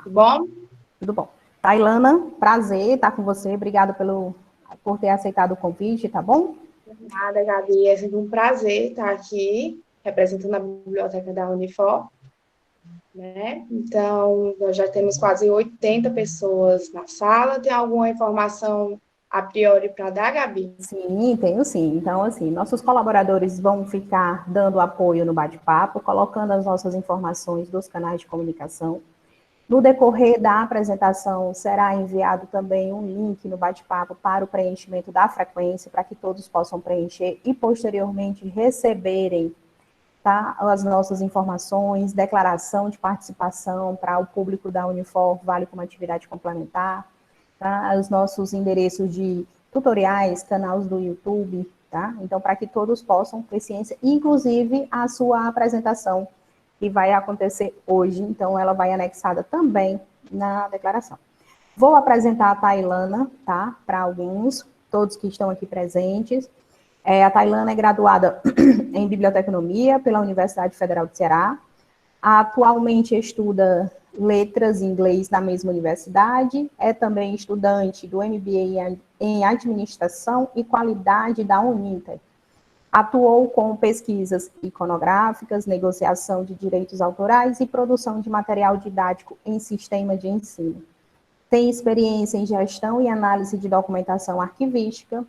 Tudo bom? Tudo bom. Tailana, prazer estar com você. Obrigada por ter aceitado o convite, tá bom? Nada, Gabi. É sempre um prazer estar aqui representando a biblioteca da Unifor, né? Então, nós já temos quase 80 pessoas na sala. Tem alguma informação a priori para dar, Gabi? Sim, tenho sim. Então, assim, nossos colaboradores vão ficar dando apoio no bate-papo, colocando as nossas informações dos canais de comunicação. No decorrer da apresentação, será enviado também um link no bate-papo para o preenchimento da frequência, para que todos possam preencher e, posteriormente, receberem, tá, as nossas informações, declaração de participação para o público da Unifor, vale como atividade complementar, tá, os nossos endereços de tutoriais, canais do YouTube, tá? Então, para que todos possam ter ciência, inclusive a sua apresentação, que vai acontecer hoje, então ela vai anexada também na declaração. Vou apresentar a Tailana, tá, para alguns, todos que estão aqui presentes. A Tailana é graduada em Biblioteconomia pela Universidade Federal de Ceará. Atualmente estuda letras em inglês na mesma universidade. É também estudante do MBA em Administração e Qualidade da Uninter. Atuou com pesquisas iconográficas, negociação de direitos autorais e produção de material didático em sistema de ensino. Tem experiência em gestão e análise de documentação arquivística,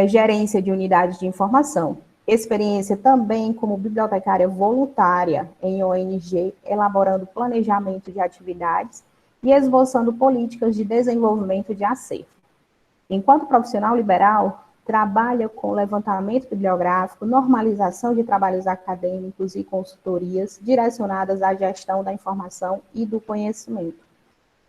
gerência de unidades de informação. Experiência também como bibliotecária voluntária em ONG, elaborando planejamento de atividades e esboçando políticas de desenvolvimento de acervo. Enquanto profissional liberal, trabalha com levantamento bibliográfico, normalização de trabalhos acadêmicos e consultorias direcionadas à gestão da informação e do conhecimento,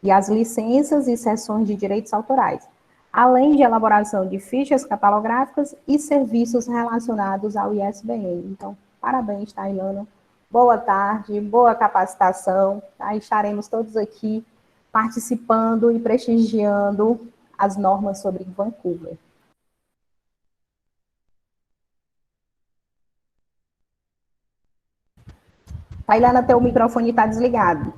e as licenças e cessões de direitos autorais, além de elaboração de fichas catalográficas e serviços relacionados ao ISBN. Então, parabéns, Tailana. Boa tarde, boa capacitação. Tá? Estaremos todos aqui participando e prestigiando as normas sobre Vancouver. Tailana, teu microfone está desligado.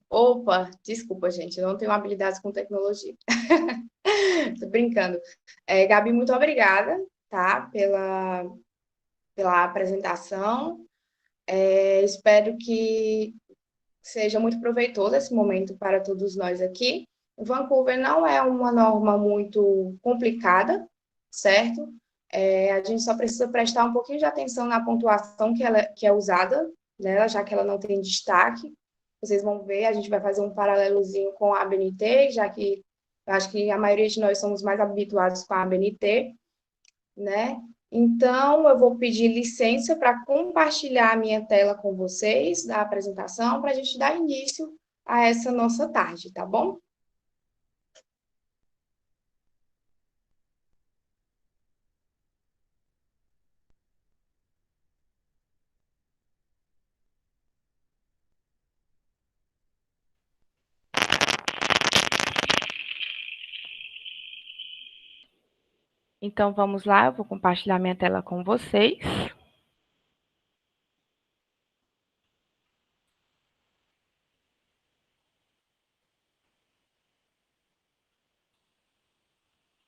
Opa, desculpa, gente, eu não tenho habilidades com tecnologia. Tô brincando. Gabi, muito obrigada, tá, pela apresentação. Espero que seja muito proveitoso esse momento para todos nós aqui. O Vancouver não é uma norma muito complicada, certo? A gente só precisa prestar um pouquinho de atenção na pontuação que é usada nela, já que ela não tem destaque. Vocês vão ver, a gente vai fazer um paralelozinho com a ABNT, já que eu acho que a maioria de nós somos mais habituados com a ABNT, né? Então, eu vou pedir licença para compartilhar a minha tela com vocês, da apresentação, para a gente dar início a essa nossa tarde, tá bom? Então, vamos lá, eu vou compartilhar minha tela com vocês.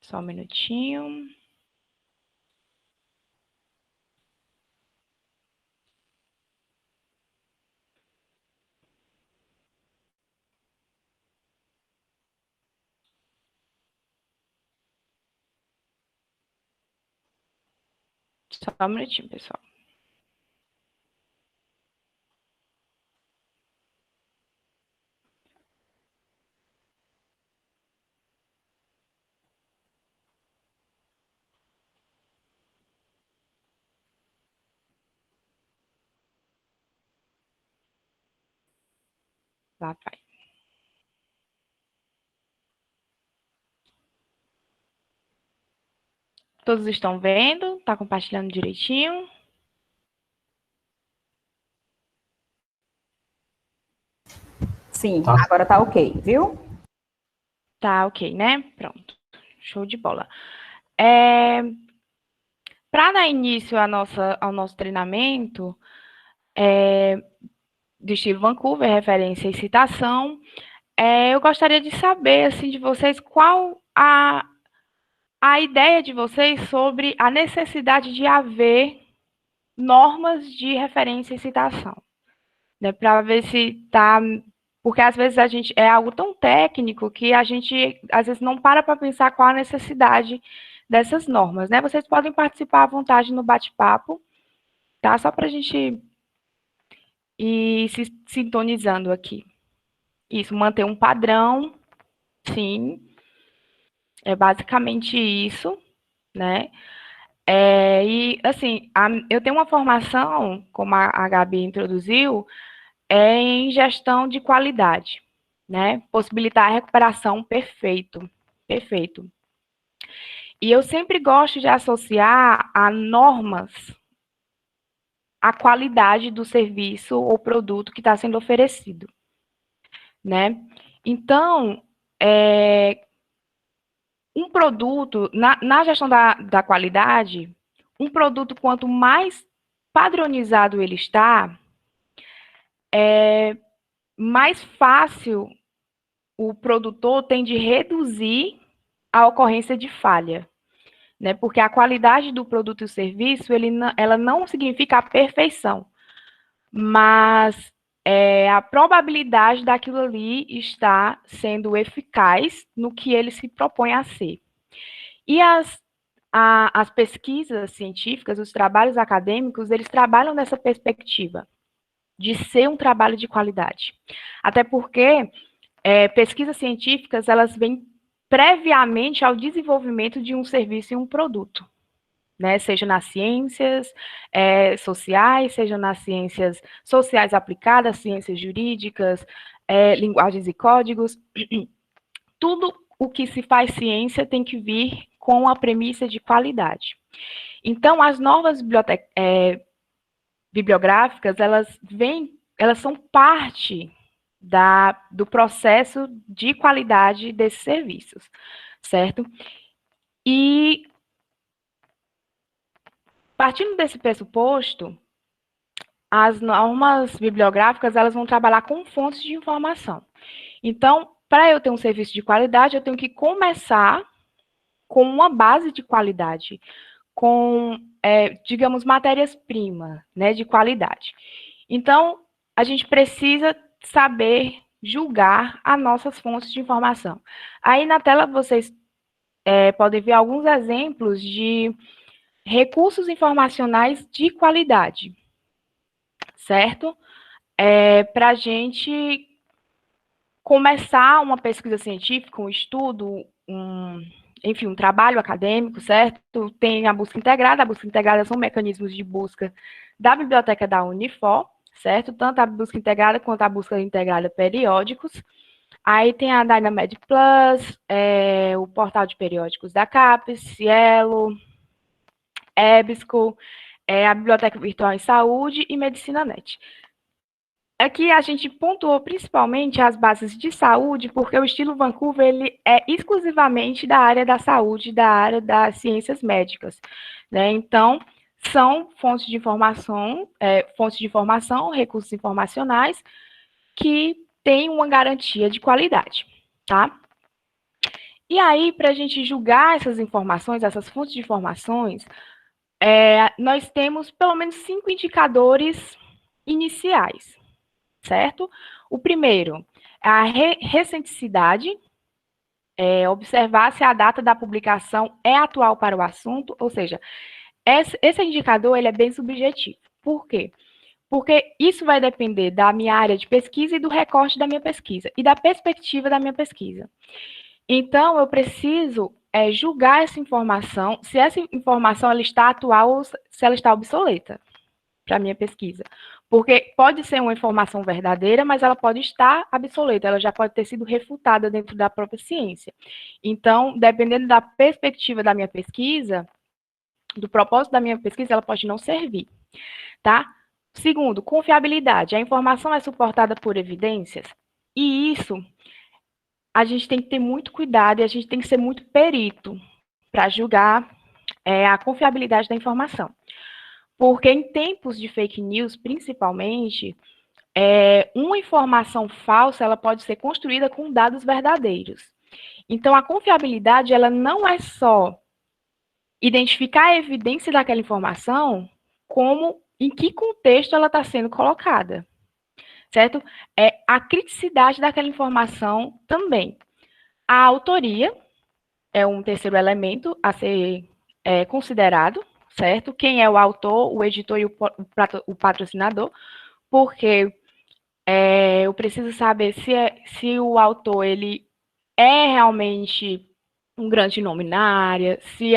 Só um minutinho. Só um minutinho, pessoal. Lá vai. Todos estão vendo? Tá compartilhando direitinho? Sim, agora tá ok, viu? Tá ok, né? Pronto. Show de bola. Para dar início ao nosso treinamento, do estilo Vancouver, referência e citação. Eu gostaria de saber, assim, de vocês, qual a ideia de vocês sobre a necessidade de haver normas de referência e citação, né, para ver se está... Porque, às vezes, a gente é algo tão técnico que a gente, às vezes, não para pensar qual a necessidade dessas normas, né? Vocês podem participar à vontade no bate-papo, tá? Só para a gente ir se sintonizando aqui. Isso, manter um padrão, sim, é basicamente isso, né? E, assim, eu tenho uma formação, como a Gabi introduziu, em gestão de qualidade, né? Possibilitar a recuperação, perfeito, perfeito. E eu sempre gosto de associar a normas à qualidade do serviço ou produto que está sendo oferecido, né? Então, um produto, na gestão da qualidade, um produto, quanto mais padronizado ele está, mais fácil o produtor tem de reduzir a ocorrência de falha, né? Porque a qualidade do produto e serviço, ela não significa a perfeição, mas a probabilidade daquilo ali estar sendo eficaz no que ele se propõe a ser. E as pesquisas científicas, os trabalhos acadêmicos, eles trabalham nessa perspectiva de ser um trabalho de qualidade. Até porque pesquisas científicas, elas vêm previamente ao desenvolvimento de um serviço e um produto, né? Seja nas ciências sociais, seja nas ciências sociais aplicadas, ciências jurídicas, linguagens e códigos. Tudo o que se faz ciência tem que vir com a premissa de qualidade. Então, as normas bibliográficas, elas são parte do processo de qualidade desses serviços, certo? E, partindo desse pressuposto, as normas bibliográficas, elas vão trabalhar com fontes de informação. Então, para eu ter um serviço de qualidade, eu tenho que começar com uma base de qualidade, com, digamos, matérias-primas, né, de qualidade. Então, a gente precisa saber julgar as nossas fontes de informação. Aí na tela vocês podem ver alguns exemplos de recursos informacionais de qualidade, certo? Para a gente começar uma pesquisa científica, um estudo, enfim, um trabalho acadêmico, certo? Tem a busca integrada são mecanismos de busca da biblioteca da Unifor, certo? Tanto a busca integrada quanto a busca integrada periódicos. Aí tem a Dynamed Plus, o portal de periódicos da CAPES, Cielo, EBSCO, a Biblioteca Virtual em Saúde e MedicinaNet. Aqui a gente pontuou principalmente as bases de saúde, porque o estilo Vancouver ele é exclusivamente da área da saúde, da área das ciências médicas, né? Então, são fontes de informação, recursos informacionais que têm uma garantia de qualidade, tá? E aí, para a gente julgar essas informações, essas fontes de informações, nós temos pelo menos 5 indicadores iniciais, certo? O primeiro é a recenticidade, observar se a data da publicação é atual para o assunto, ou seja, esse indicador ele é bem subjetivo. Por quê? Porque isso vai depender da minha área de pesquisa e do recorte da minha pesquisa, e da perspectiva da minha pesquisa. Então, eu preciso julgar essa informação, se essa informação ela está atual ou se ela está obsoleta para a minha pesquisa. Porque pode ser uma informação verdadeira, mas ela pode estar obsoleta, ela já pode ter sido refutada dentro da própria ciência. Então, dependendo da perspectiva da minha pesquisa, do propósito da minha pesquisa, ela pode não servir, tá? Segundo, confiabilidade. A informação é suportada por evidências? E isso, a gente tem que ter muito cuidado e a gente tem que ser muito perito para julgar a confiabilidade da informação. Porque em tempos de fake news, principalmente, uma informação falsa, ela pode ser construída com dados verdadeiros. Então, a confiabilidade, ela não é só identificar a evidência daquela informação, como em que contexto ela está sendo colocada, certo? É a criticidade daquela informação também. A autoria é um terceiro elemento a ser considerado, certo? Quem é o autor, o editor e o patrocinador, porque eu preciso saber se o autor ele é realmente um grande nome na área, se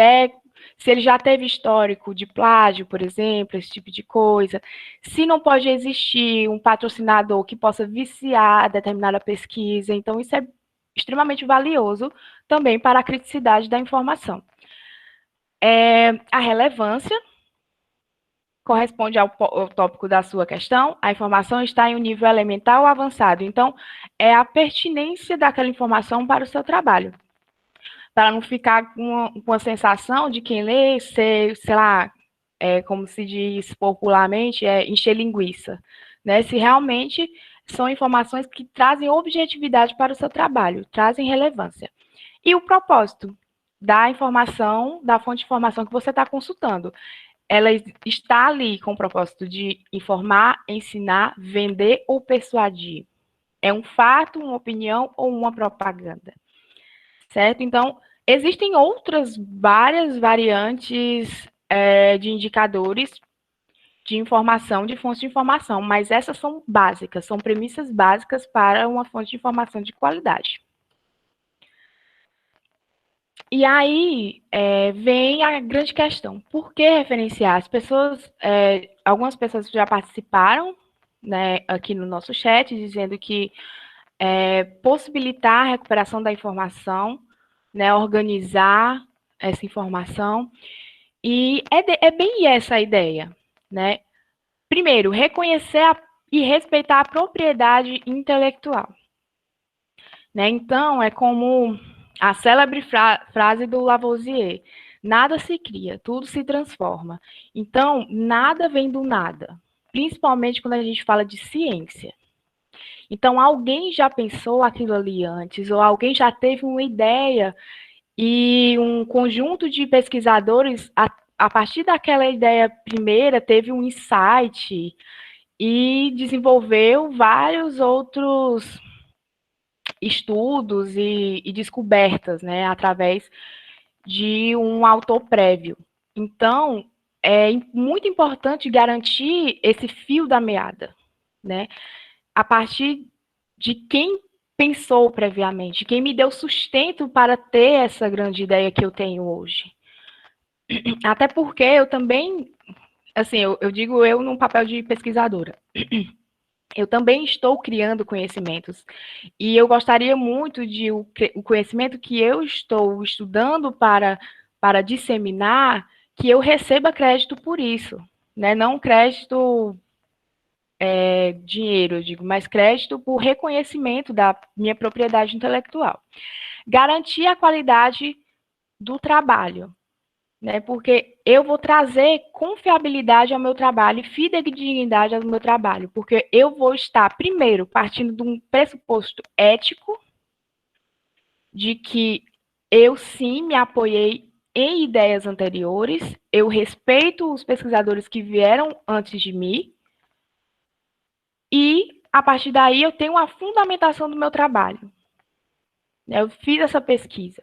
ele já teve histórico de plágio, por exemplo, esse tipo de coisa, se não pode existir um patrocinador que possa viciar a determinada pesquisa. Então, isso é extremamente valioso também para a criticidade da informação. A relevância corresponde ao tópico da sua questão. A informação está em um nível elementar ou avançado. Então, é a pertinência daquela informação para o seu trabalho. Para não ficar com a sensação de quem lê ser, sei lá, como se diz popularmente, encher linguiça, né? Se realmente são informações que trazem objetividade para o seu trabalho, trazem relevância. E o propósito da informação, da fonte de informação que você está consultando, ela está ali com o propósito de informar, ensinar, vender ou persuadir. É um fato, uma opinião ou uma propaganda, certo? Então, existem outras várias variantes de indicadores de informação, de fontes de informação, mas essas são básicas, são premissas básicas para uma fonte de informação de qualidade. E aí vem a grande questão: por que referenciar? As pessoas, algumas pessoas já participaram, né, aqui no nosso chat, dizendo que possibilitar a recuperação da informação, né, organizar essa informação, e é bem essa a ideia, né? Primeiro, reconhecer e respeitar a propriedade intelectual, né? Então, é como a célebre frase do Lavoisier: nada se cria, tudo se transforma. Então, nada vem do nada, principalmente quando a gente fala de ciência. Então, alguém já pensou aquilo ali antes, ou alguém já teve uma ideia, e um conjunto de pesquisadores, a partir daquela ideia primeira, teve um insight e desenvolveu vários outros estudos e descobertas, né, através de um autor prévio. Então, é muito importante garantir esse fio da meada, né, a partir de quem pensou previamente, quem me deu sustento para ter essa grande ideia que eu tenho hoje. Até porque eu também, assim, eu digo eu num papel de pesquisadora. Eu também estou criando conhecimentos. E eu gostaria muito de o conhecimento que eu estou estudando para disseminar, que eu receba crédito por isso, né? Não crédito dinheiro, eu digo, mas crédito por reconhecimento da minha propriedade intelectual. Garantir a qualidade do trabalho, né? Porque eu vou trazer confiabilidade ao meu trabalho, fidedignidade ao meu trabalho, porque eu vou estar, primeiro, partindo de um pressuposto ético, de que eu sim me apoiei em ideias anteriores, eu respeito os pesquisadores que vieram antes de mim, e, a partir daí, eu tenho a fundamentação do meu trabalho. Eu fiz essa pesquisa.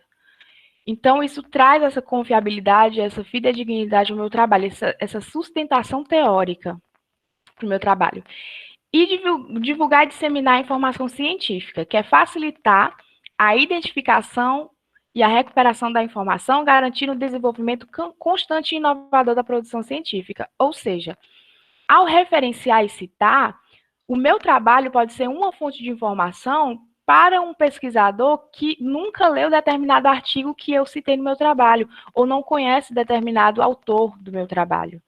Então, isso traz essa confiabilidade, essa fidedignidade ao meu trabalho, essa sustentação teórica para o meu trabalho. E divulgar e disseminar a informação científica, que é facilitar a identificação e a recuperação da informação, garantindo o desenvolvimento constante e inovador da produção científica. Ou seja, ao referenciar e citar, o meu trabalho pode ser uma fonte de informação para um pesquisador que nunca leu determinado artigo que eu citei no meu trabalho, ou não conhece determinado autor do meu trabalho,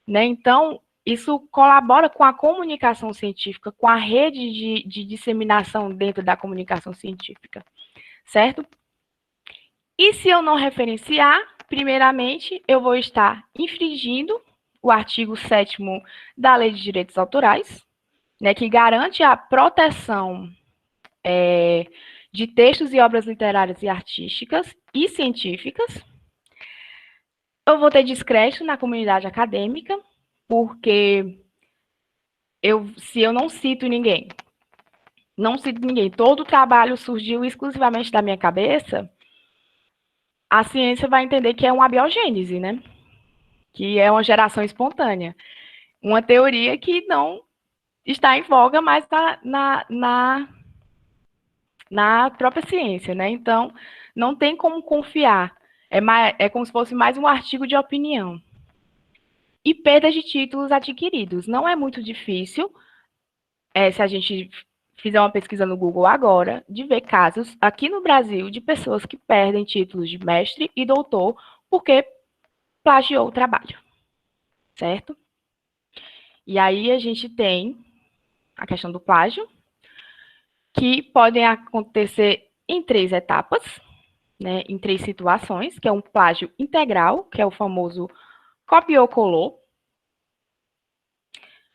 né? Então, isso colabora com a comunicação científica, com a rede de disseminação dentro da comunicação científica, certo? E se eu não referenciar, primeiramente, eu vou estar infringindo o artigo 7º da Lei de Direitos Autorais, né, que garante a proteção de textos e obras literárias e artísticas e científicas. Eu vou ter descrédito na comunidade acadêmica, porque se eu não cito ninguém, todo o trabalho surgiu exclusivamente da minha cabeça, a ciência vai entender que é uma abiogênese, né? Que é uma geração espontânea. Uma teoria que não está em voga mais na própria ciência, né? Então, não tem como confiar. É como se fosse mais um artigo de opinião. E perda de títulos adquiridos. Não é muito difícil, se a gente fizer uma pesquisa no Google agora, de ver casos aqui no Brasil de pessoas que perdem títulos de mestre e doutor porque plagiou o trabalho, certo? E aí a gente tem a questão do plágio, que podem acontecer em 3 etapas, né, em 3 situações, que é um plágio integral, que é o famoso copiou-colou,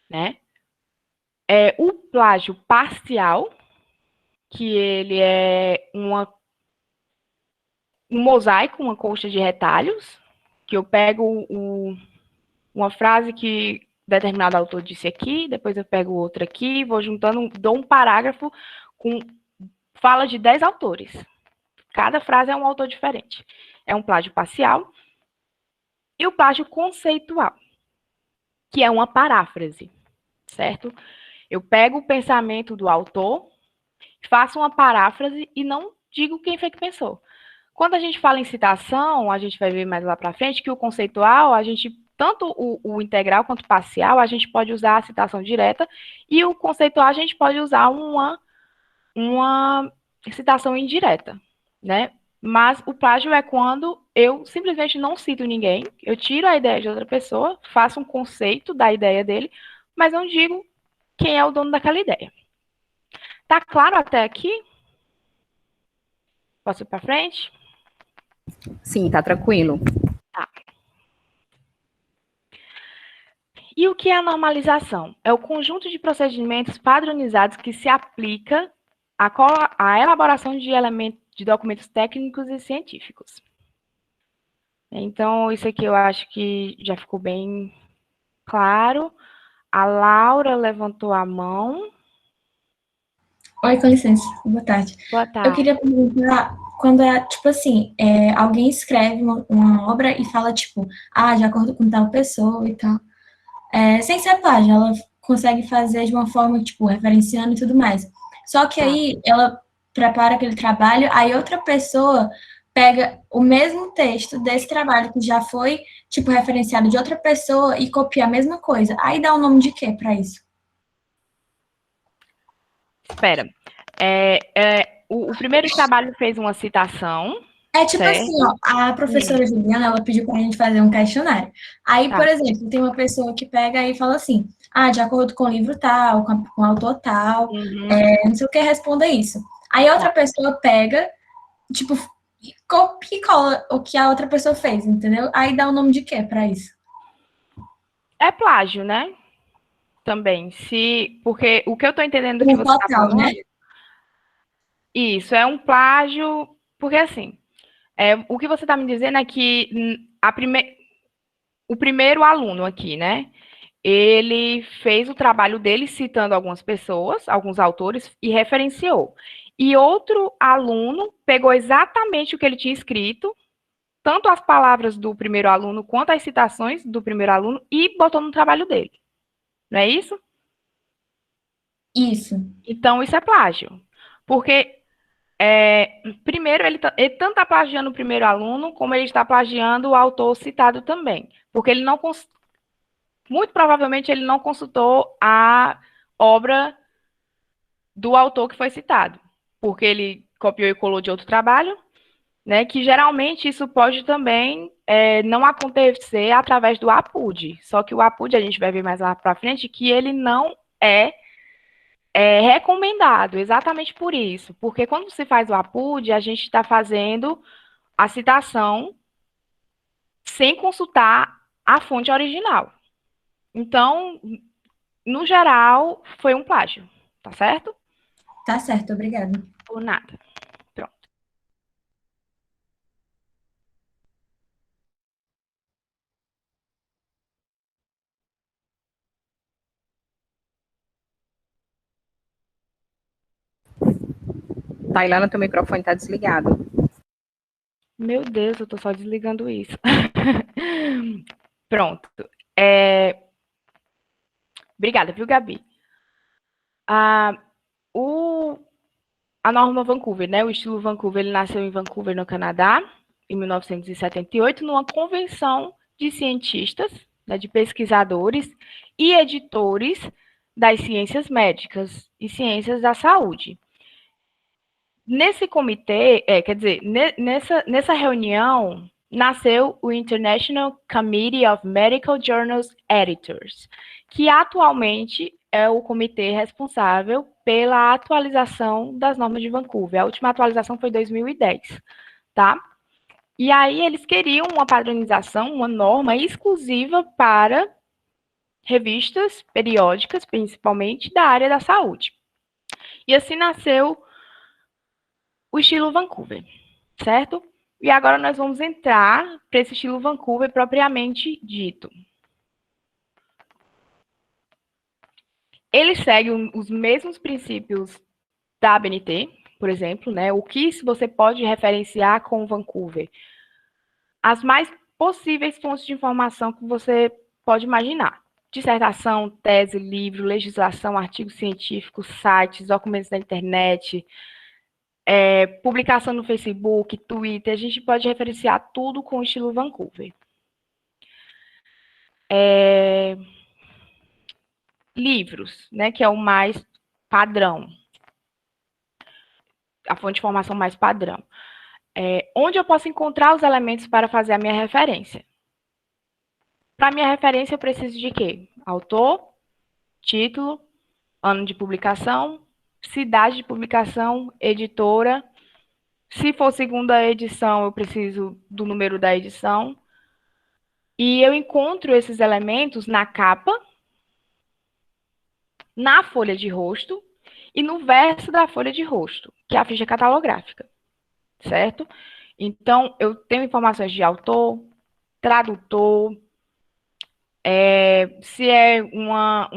né? O plágio parcial, que ele é um mosaico, uma colcha de retalhos, que eu pego uma frase que determinado autor disse aqui, depois eu pego outra aqui, vou juntando, dou um parágrafo com fala de 10 autores. Cada frase é um autor diferente. É um plágio parcial. E o plágio conceitual, que é uma paráfrase, certo? Eu pego o pensamento do autor, faço uma paráfrase e não digo quem foi que pensou. Quando a gente fala em citação, a gente vai ver mais lá para frente que o conceitual, a gente, tanto o integral quanto o parcial, a gente pode usar a citação direta, e o conceitual a gente pode usar uma citação indireta, né? Mas o plágio é quando eu simplesmente não cito ninguém, eu tiro a ideia de outra pessoa, faço um conceito da ideia dele, mas não digo quem é o dono daquela ideia. Tá claro até aqui? Posso ir para frente? Sim, tá tranquilo. Tá. E o que é a normalização? É o conjunto de procedimentos padronizados que se aplica à elaboração de elementos, de documentos técnicos e científicos. Então, isso aqui eu acho que já ficou bem claro. A Laura levantou a mão. Oi, com licença. Boa tarde. Boa Eu tarde. queria perguntar, quando é, tipo assim, alguém escreve uma obra e fala, tipo, de acordo com tal pessoa e tal, sem ser plágio, ela consegue fazer de uma forma, tipo, referenciando e tudo mais. Só que aí ela prepara aquele trabalho, aí outra pessoa pega o mesmo texto desse trabalho que já foi, tipo, referenciado de outra pessoa e copia a mesma coisa. Aí dá o nome de quê para isso? Espera. O primeiro trabalho fez uma citação. É tipo certo? assim, ó, a professora Juliana, ela pediu pra gente fazer um questionário. Aí, por exemplo, tem uma pessoa que pega e fala assim, de acordo com o livro tal, com o autor tal, não sei o que, responda isso. Aí outra pessoa pega, tipo, copia e cola o que a outra pessoa fez, entendeu? Aí dá o nome de quê pra isso? É plágio, né? Também. Porque o que eu tô entendendo do que você tá falando, né? Isso, é um plágio, porque assim, o que você está me dizendo é que o primeiro aluno aqui, né? Ele fez o trabalho dele citando algumas pessoas, alguns autores, e referenciou. E outro aluno pegou exatamente o que ele tinha escrito, tanto as palavras do primeiro aluno quanto as citações do primeiro aluno, e botou no trabalho dele. Não é isso? Isso. Então, isso é plágio. Porque primeiro, ele tanto está plagiando o primeiro aluno, como ele está plagiando o autor citado também. Porque ele não, muito provavelmente, ele não consultou a obra do autor que foi citado. Porque ele copiou e colou de outro trabalho, né? Que geralmente isso pode também não acontecer através do APUD. Só que o APUD, a gente vai ver mais lá para frente, que ele não é recomendado, exatamente por isso. Porque quando se faz o APUD, a gente está fazendo a citação sem consultar a fonte original. Então, no geral, foi um plágio, tá certo? Tá certo, obrigada. Por nada. Pronto. Tailana, teu microfone está desligado. Meu Deus, eu tô só desligando isso. Pronto. Obrigada, viu, Gabi? A norma Vancouver, né? O estilo Vancouver, ele nasceu em Vancouver, no Canadá, em 1978, numa convenção de cientistas, né, de pesquisadores e editores das ciências médicas e ciências da saúde. Nesse comitê, quer dizer, nessa reunião, nasceu o International Committee of Medical Journals Editors, que atualmente é o comitê responsável pela atualização das normas de Vancouver. A última atualização foi em 2010, tá? E aí eles queriam uma padronização, uma norma exclusiva para revistas periódicas, principalmente da área da saúde. E assim nasceu o estilo Vancouver, certo? E agora nós vamos entrar para esse estilo Vancouver propriamente dito. Ele segue os mesmos princípios da ABNT, por exemplo, né? O que você pode referenciar com Vancouver? As mais possíveis fontes de informação que você pode imaginar. Dissertação, tese, livro, legislação, artigos científicos, sites, documentos da internet, publicação no Facebook, Twitter, a gente pode referenciar tudo com o estilo Vancouver. Livros, né, que é o mais padrão, a fonte de informação mais padrão. Onde eu posso encontrar os elementos para fazer a minha referência? Para minha referência, eu preciso de quê? Autor, título, ano de publicação, cidade de publicação, editora. Se for segunda edição, eu preciso do número da edição. E eu encontro esses elementos na capa, na folha de rosto e no verso da folha de rosto, que é a ficha catalográfica, certo? Então, eu tenho informações de autor, tradutor, se é uma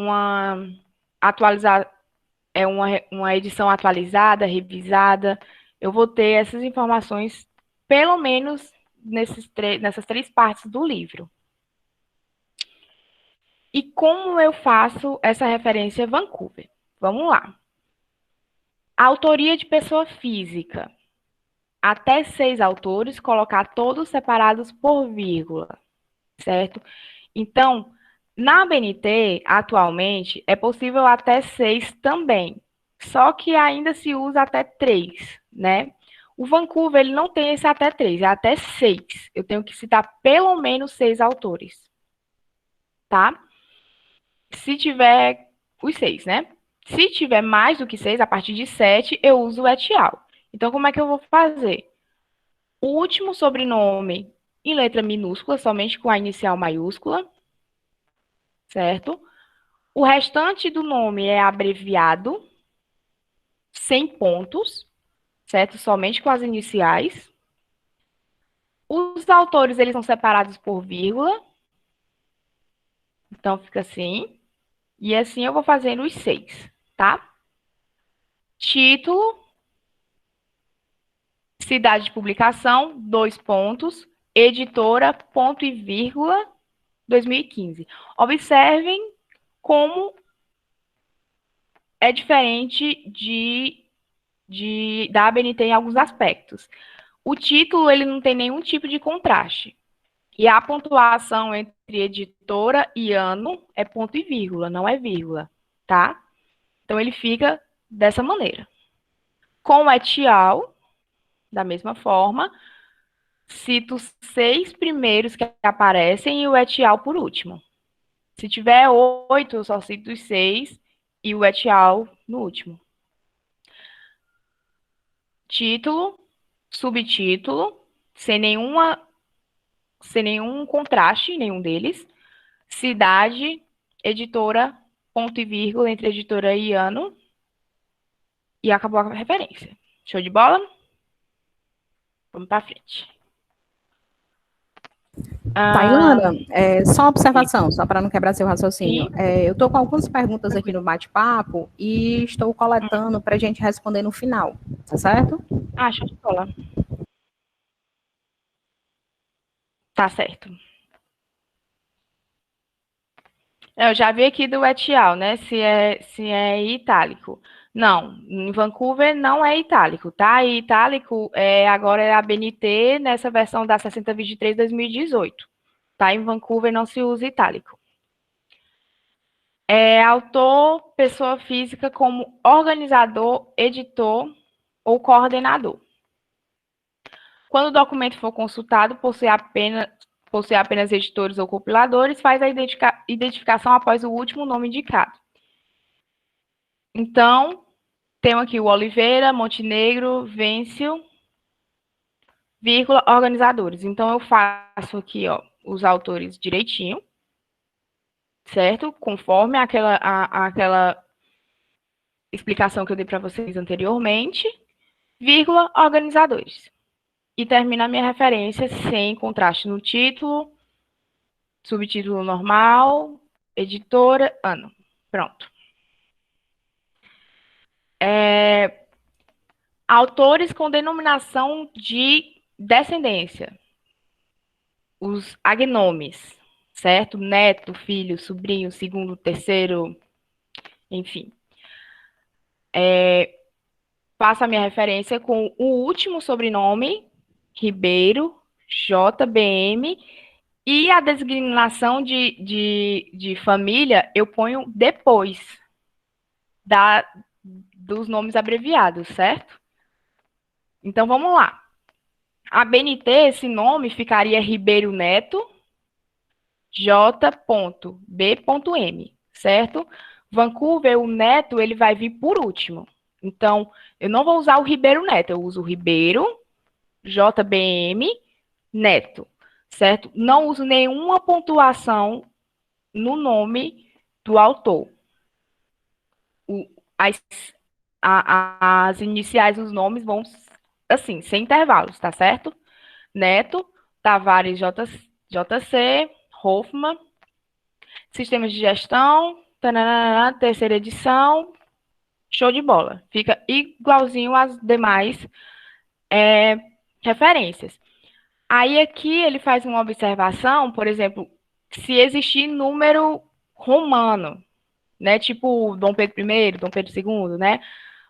edição atualizada, revisada, eu vou ter essas informações, pelo menos nessas três partes do livro. E como eu faço essa referência a Vancouver? Vamos lá. A autoria de pessoa física. Até 6 autores, colocar todos separados por vírgula, certo? Então, na ABNT, atualmente, é possível até 6 também, só que ainda se usa até 3, né? O Vancouver, ele não tem esse até 3, é até 6. Eu tenho que citar pelo menos 6 autores, tá? Se tiver os 6, né? Se tiver mais do que 6, a partir de 7, eu uso o et al. Então, como é que eu vou fazer? O último sobrenome em letra minúscula, somente com a inicial maiúscula, certo? O restante do nome é abreviado, sem pontos, certo? Somente com as iniciais. Os autores, eles são separados por vírgula. Então, fica assim. E assim eu vou fazendo os 6, tá? Título, cidade de publicação, 2 pontos, editora, ponto e vírgula, 2015. Observem como é diferente da ABNT em alguns aspectos. O título, ele não tem nenhum tipo de contraste. E a pontuação entre editora e ano é ponto e vírgula, não é vírgula, tá? Então, ele fica dessa maneira. Com o et al, da mesma forma, cito os 6 primeiros que aparecem e o et al por último. Se tiver 8, eu só cito os 6 e o et al no último. Título, subtítulo, sem nenhum contraste, nenhum deles. Cidade, editora, ponto e vírgula entre editora e ano, e acabou a referência. Show de bola? Vamos para frente. Tailana, só uma observação, só para não quebrar seu raciocínio. Sim. Eu estou com algumas perguntas aqui no bate-papo e estou coletando para a gente responder no final, tá certo? Show de bola. Tá certo. Eu já vi aqui do et al, né? Se é itálico. Não, em Vancouver não é itálico, tá? E itálico agora é a BNT nessa versão da 6023/2018. Tá? Em Vancouver não se usa itálico. Autor, pessoa física como organizador, editor ou coordenador. Quando o documento for consultado, possui apenas editores ou compiladores, faz a identificação após o último nome indicado. Então, temos aqui o Oliveira, Montenegro, Vêncio, vírgula, organizadores. Então, eu faço aqui, ó, os autores direitinho, certo? Conforme aquela explicação que eu dei para vocês anteriormente, vírgula, organizadores. E termina a minha referência sem contraste no título, subtítulo normal, editora, ano. Pronto. Autores com denominação de descendência. Os agnomes, certo? Neto, filho, sobrinho, segundo, terceiro, enfim. Faço a minha referência com o último sobrenome, Ribeiro, JBM, e a designação de família eu ponho depois dos nomes abreviados, certo? Então, vamos lá. A BNT, esse nome ficaria Ribeiro Neto, J.B.M, certo? Vancouver, o Neto, ele vai vir por último. Então, eu não vou usar o Ribeiro Neto, eu uso o Ribeiro, JBM, Neto, certo? Não uso nenhuma pontuação no nome do autor. As iniciais dos nomes vão, assim, sem intervalos, tá certo? Neto, Tavares JC, Hoffman, Sistemas de Gestão, tananana, terceira edição, show de bola. Fica igualzinho às demais referências. Aí aqui ele faz uma observação, por exemplo, se existir número romano, né? Tipo Dom Pedro I, Dom Pedro II, né?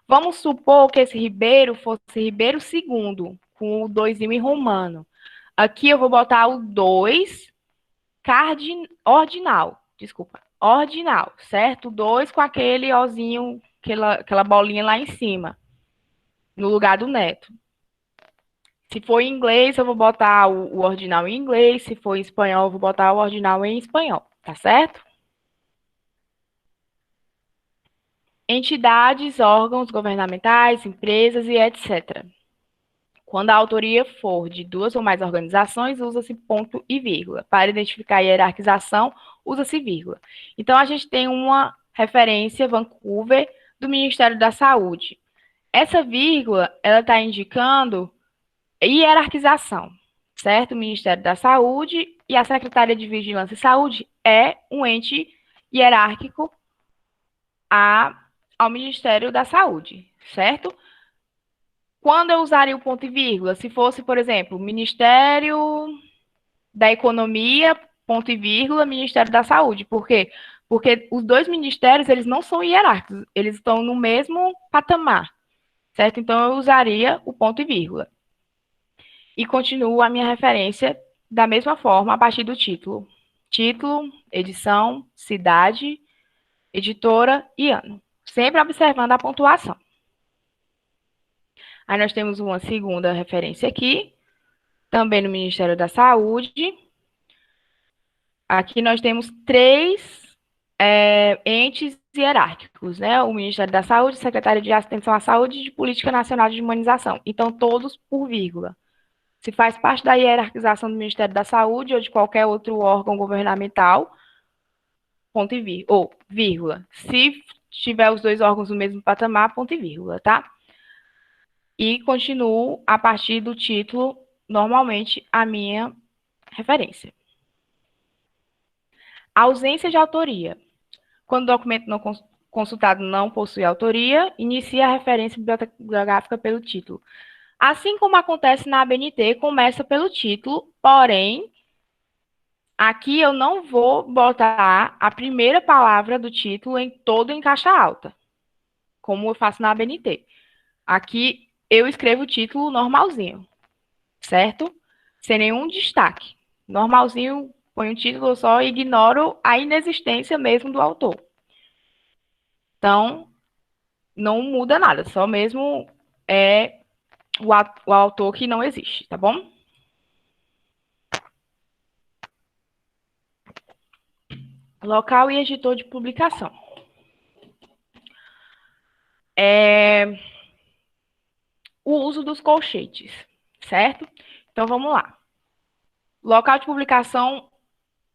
Vamos supor que esse Ribeiro fosse Ribeiro II, com o 2 em romano. Aqui eu vou botar o 2 ordinal, certo? O 2 com aquele ozinho, aquela bolinha lá em cima, no lugar do neto. Se for em inglês, eu vou botar o ordinal em inglês. Se for em espanhol, eu vou botar o ordinal em espanhol, tá certo? Entidades, órgãos governamentais, empresas e etc. Quando a autoria for de 2 ou mais organizações, usa-se ponto e vírgula. Para identificar a hierarquização, usa-se vírgula. Então, a gente tem uma referência, Vancouver, do Ministério da Saúde. Essa vírgula, ela está indicando hierarquização, certo? O Ministério da Saúde e a Secretaria de Vigilância e Saúde é um ente hierárquico ao Ministério da Saúde, certo? Quando eu usaria o ponto e vírgula? Se fosse, por exemplo, Ministério da Economia, ponto e vírgula, Ministério da Saúde. Por quê? Porque os dois ministérios, eles não são hierárquicos, eles estão no mesmo patamar, certo? Então, eu usaria o ponto e vírgula. E continuo a minha referência da mesma forma a partir do título. Título, edição, cidade, editora e ano. Sempre observando a pontuação. Aí nós temos uma segunda referência aqui, também no Ministério da Saúde. Aqui nós temos 3 entes hierárquicos, né? O Ministério da Saúde, Secretaria de Assistência à Saúde e de Política Nacional de Imunização. Então, todos por vírgula. Se faz parte da hierarquização do Ministério da Saúde ou de qualquer outro órgão governamental, ponto e vírgula, ou vírgula. Se tiver os dois órgãos no mesmo patamar, ponto e vírgula, tá? E continuo a partir do título, normalmente, a minha referência. Ausência de autoria. Quando o documento não consultado não possui autoria, inicia a referência bibliográfica pelo título. Assim como acontece na ABNT, começa pelo título, porém, aqui eu não vou botar a primeira palavra do título todo em caixa alta, como eu faço na ABNT. Aqui eu escrevo o título normalzinho, certo? Sem nenhum destaque. Normalzinho, põe o título, eu só ignoro a inexistência mesmo do autor. Então, não muda nada, só mesmo é o autor que não existe, tá bom? Local e editor de publicação. O uso dos colchetes, certo? Então, vamos lá. Local de publicação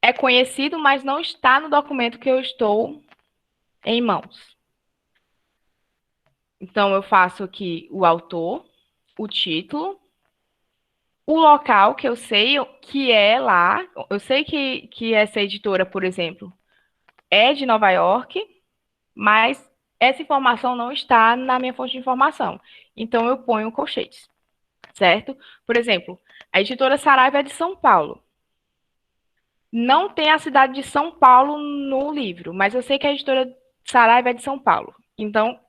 é conhecido, mas não está no documento que eu estou em mãos. Então, eu faço aqui o autor, o título, o local que eu sei que é lá. Eu sei que essa editora, por exemplo, é de Nova York, mas essa informação não está na minha fonte de informação. Então, eu ponho colchetes, certo? Por exemplo, a editora Saraiva é de São Paulo. Não tem a cidade de São Paulo no livro, mas eu sei que a editora Saraiva é de São Paulo. Então,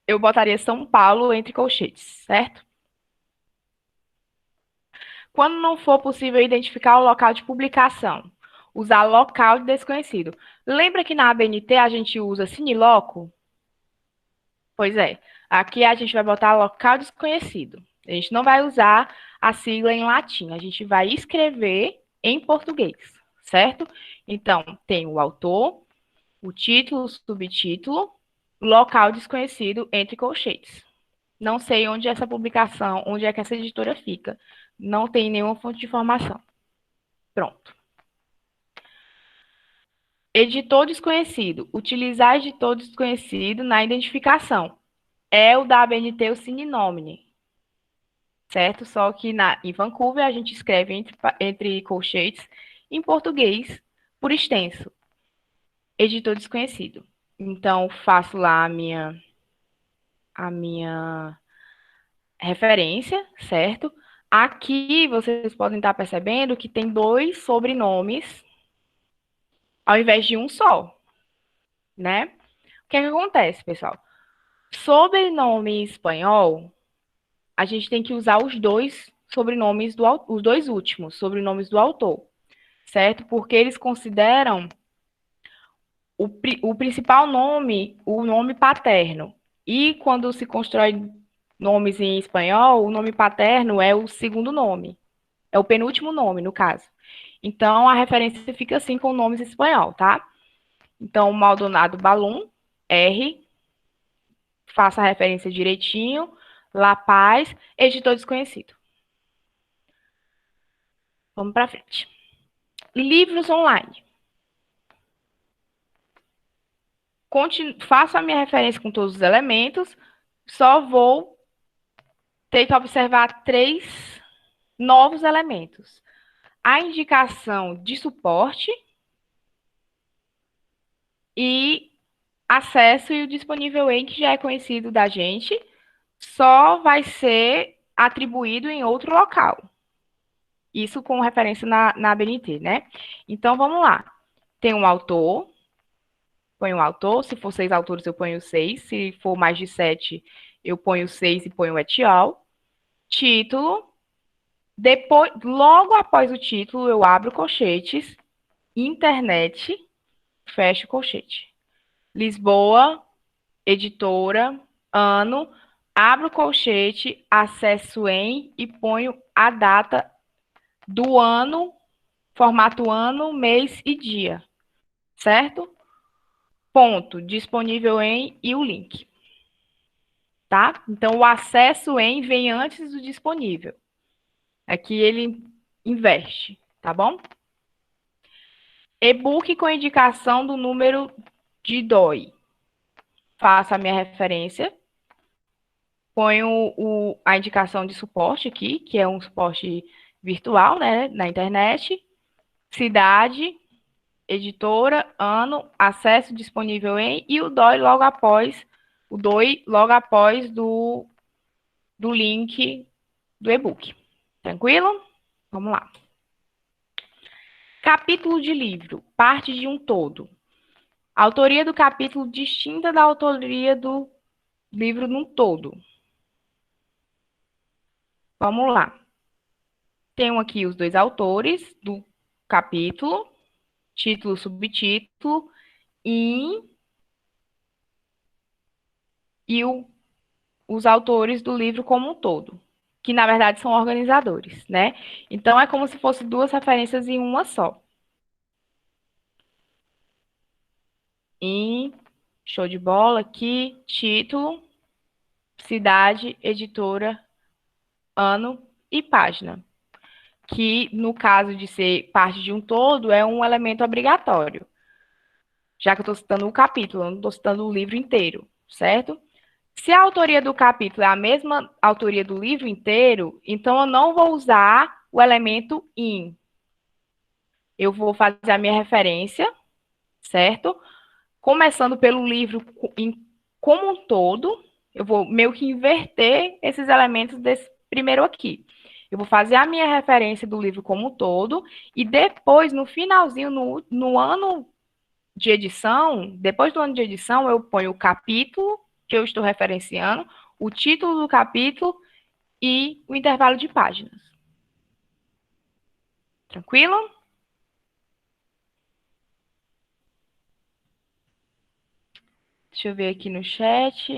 eu botaria São Paulo entre colchetes, certo? Quando não for possível identificar o local de publicação, usar local de desconhecido. Lembra que na ABNT a gente usa siniloco? Pois é. Aqui a gente vai botar local desconhecido. A gente não vai usar a sigla em latim, a gente vai escrever em português, certo? Então, tem o autor, o título, o subtítulo, local desconhecido entre colchetes. Não sei onde essa publicação, onde é que essa editora fica. Não tem nenhuma fonte de informação. Pronto. Editor desconhecido. Utilizar editor desconhecido na identificação. É o da ABNT, o sine nomine. Certo? Só que em Vancouver a gente escreve entre colchetes em português por extenso. Editor desconhecido. Então, faço lá a minha referência, certo? Aqui vocês podem estar percebendo que tem 2 sobrenomes ao invés de um só, né? O que é que acontece, pessoal? Sobrenome em espanhol, a gente tem que usar os 2 sobrenomes os 2 últimos sobrenomes do autor, certo? Porque eles consideram o principal nome, o nome paterno. E quando se constrói nomes em espanhol, o nome paterno é o segundo nome. É o penúltimo nome, no caso. Então, a referência fica assim com nomes em espanhol, tá? Então, Maldonado Balum, R, faça a referência direitinho, La Paz, editor desconhecido. Vamos para frente. Livros online. Faço a minha referência com todos os elementos, só vou ter que observar 3 novos elementos. A indicação de suporte e acesso e o disponível em, que já é conhecido da gente, só vai ser atribuído em outro local. Isso com referência na ABNT, né? Então, vamos lá. Tem um autor, ponho um autor, se for 6 autores, eu ponho 6, se for mais de 7, eu ponho 6 e ponho et al. Título, depois, logo após o título, eu abro colchetes, internet, fecho colchete. Lisboa, editora, ano, abro colchete, acesso em e ponho a data do ano, formato ano, mês e dia, certo? Ponto, disponível em e o link, tá? Então, o acesso em vem antes do disponível. Aqui ele inverte, tá bom? E-book com indicação do número de DOI. Faço a minha referência. Ponho a indicação de suporte aqui, que é um suporte virtual, né, na internet. Cidade, editora, ano, acesso disponível em, e o DOI logo após, do link do e-book. Tranquilo? Vamos lá. Capítulo de livro, parte de um todo. Autoria do capítulo distinta da autoria do livro num todo. Vamos lá. Tenho aqui os dois autores do capítulo, título, subtítulo, e os autores do livro como um todo, que na verdade são organizadores, né? Então é como se fosse duas referências em uma só. E show de bola aqui, título, cidade, editora, ano e página. Que no caso de ser parte de um todo é um elemento obrigatório. Já que eu estou citando o capítulo, eu não estou citando o livro inteiro, certo? Se a autoria do capítulo é a mesma autoria do livro inteiro, então eu não vou usar o elemento in. Eu vou fazer a minha referência, certo? Começando pelo livro como um todo, eu vou meio que inverter esses elementos desse primeiro aqui. Eu vou fazer a minha referência do livro como um todo, e depois, no finalzinho, no ano de edição, depois do ano de edição, eu ponho o capítulo que eu estou referenciando, o título do capítulo e o intervalo de páginas. Tranquilo? Deixa eu ver aqui no chat.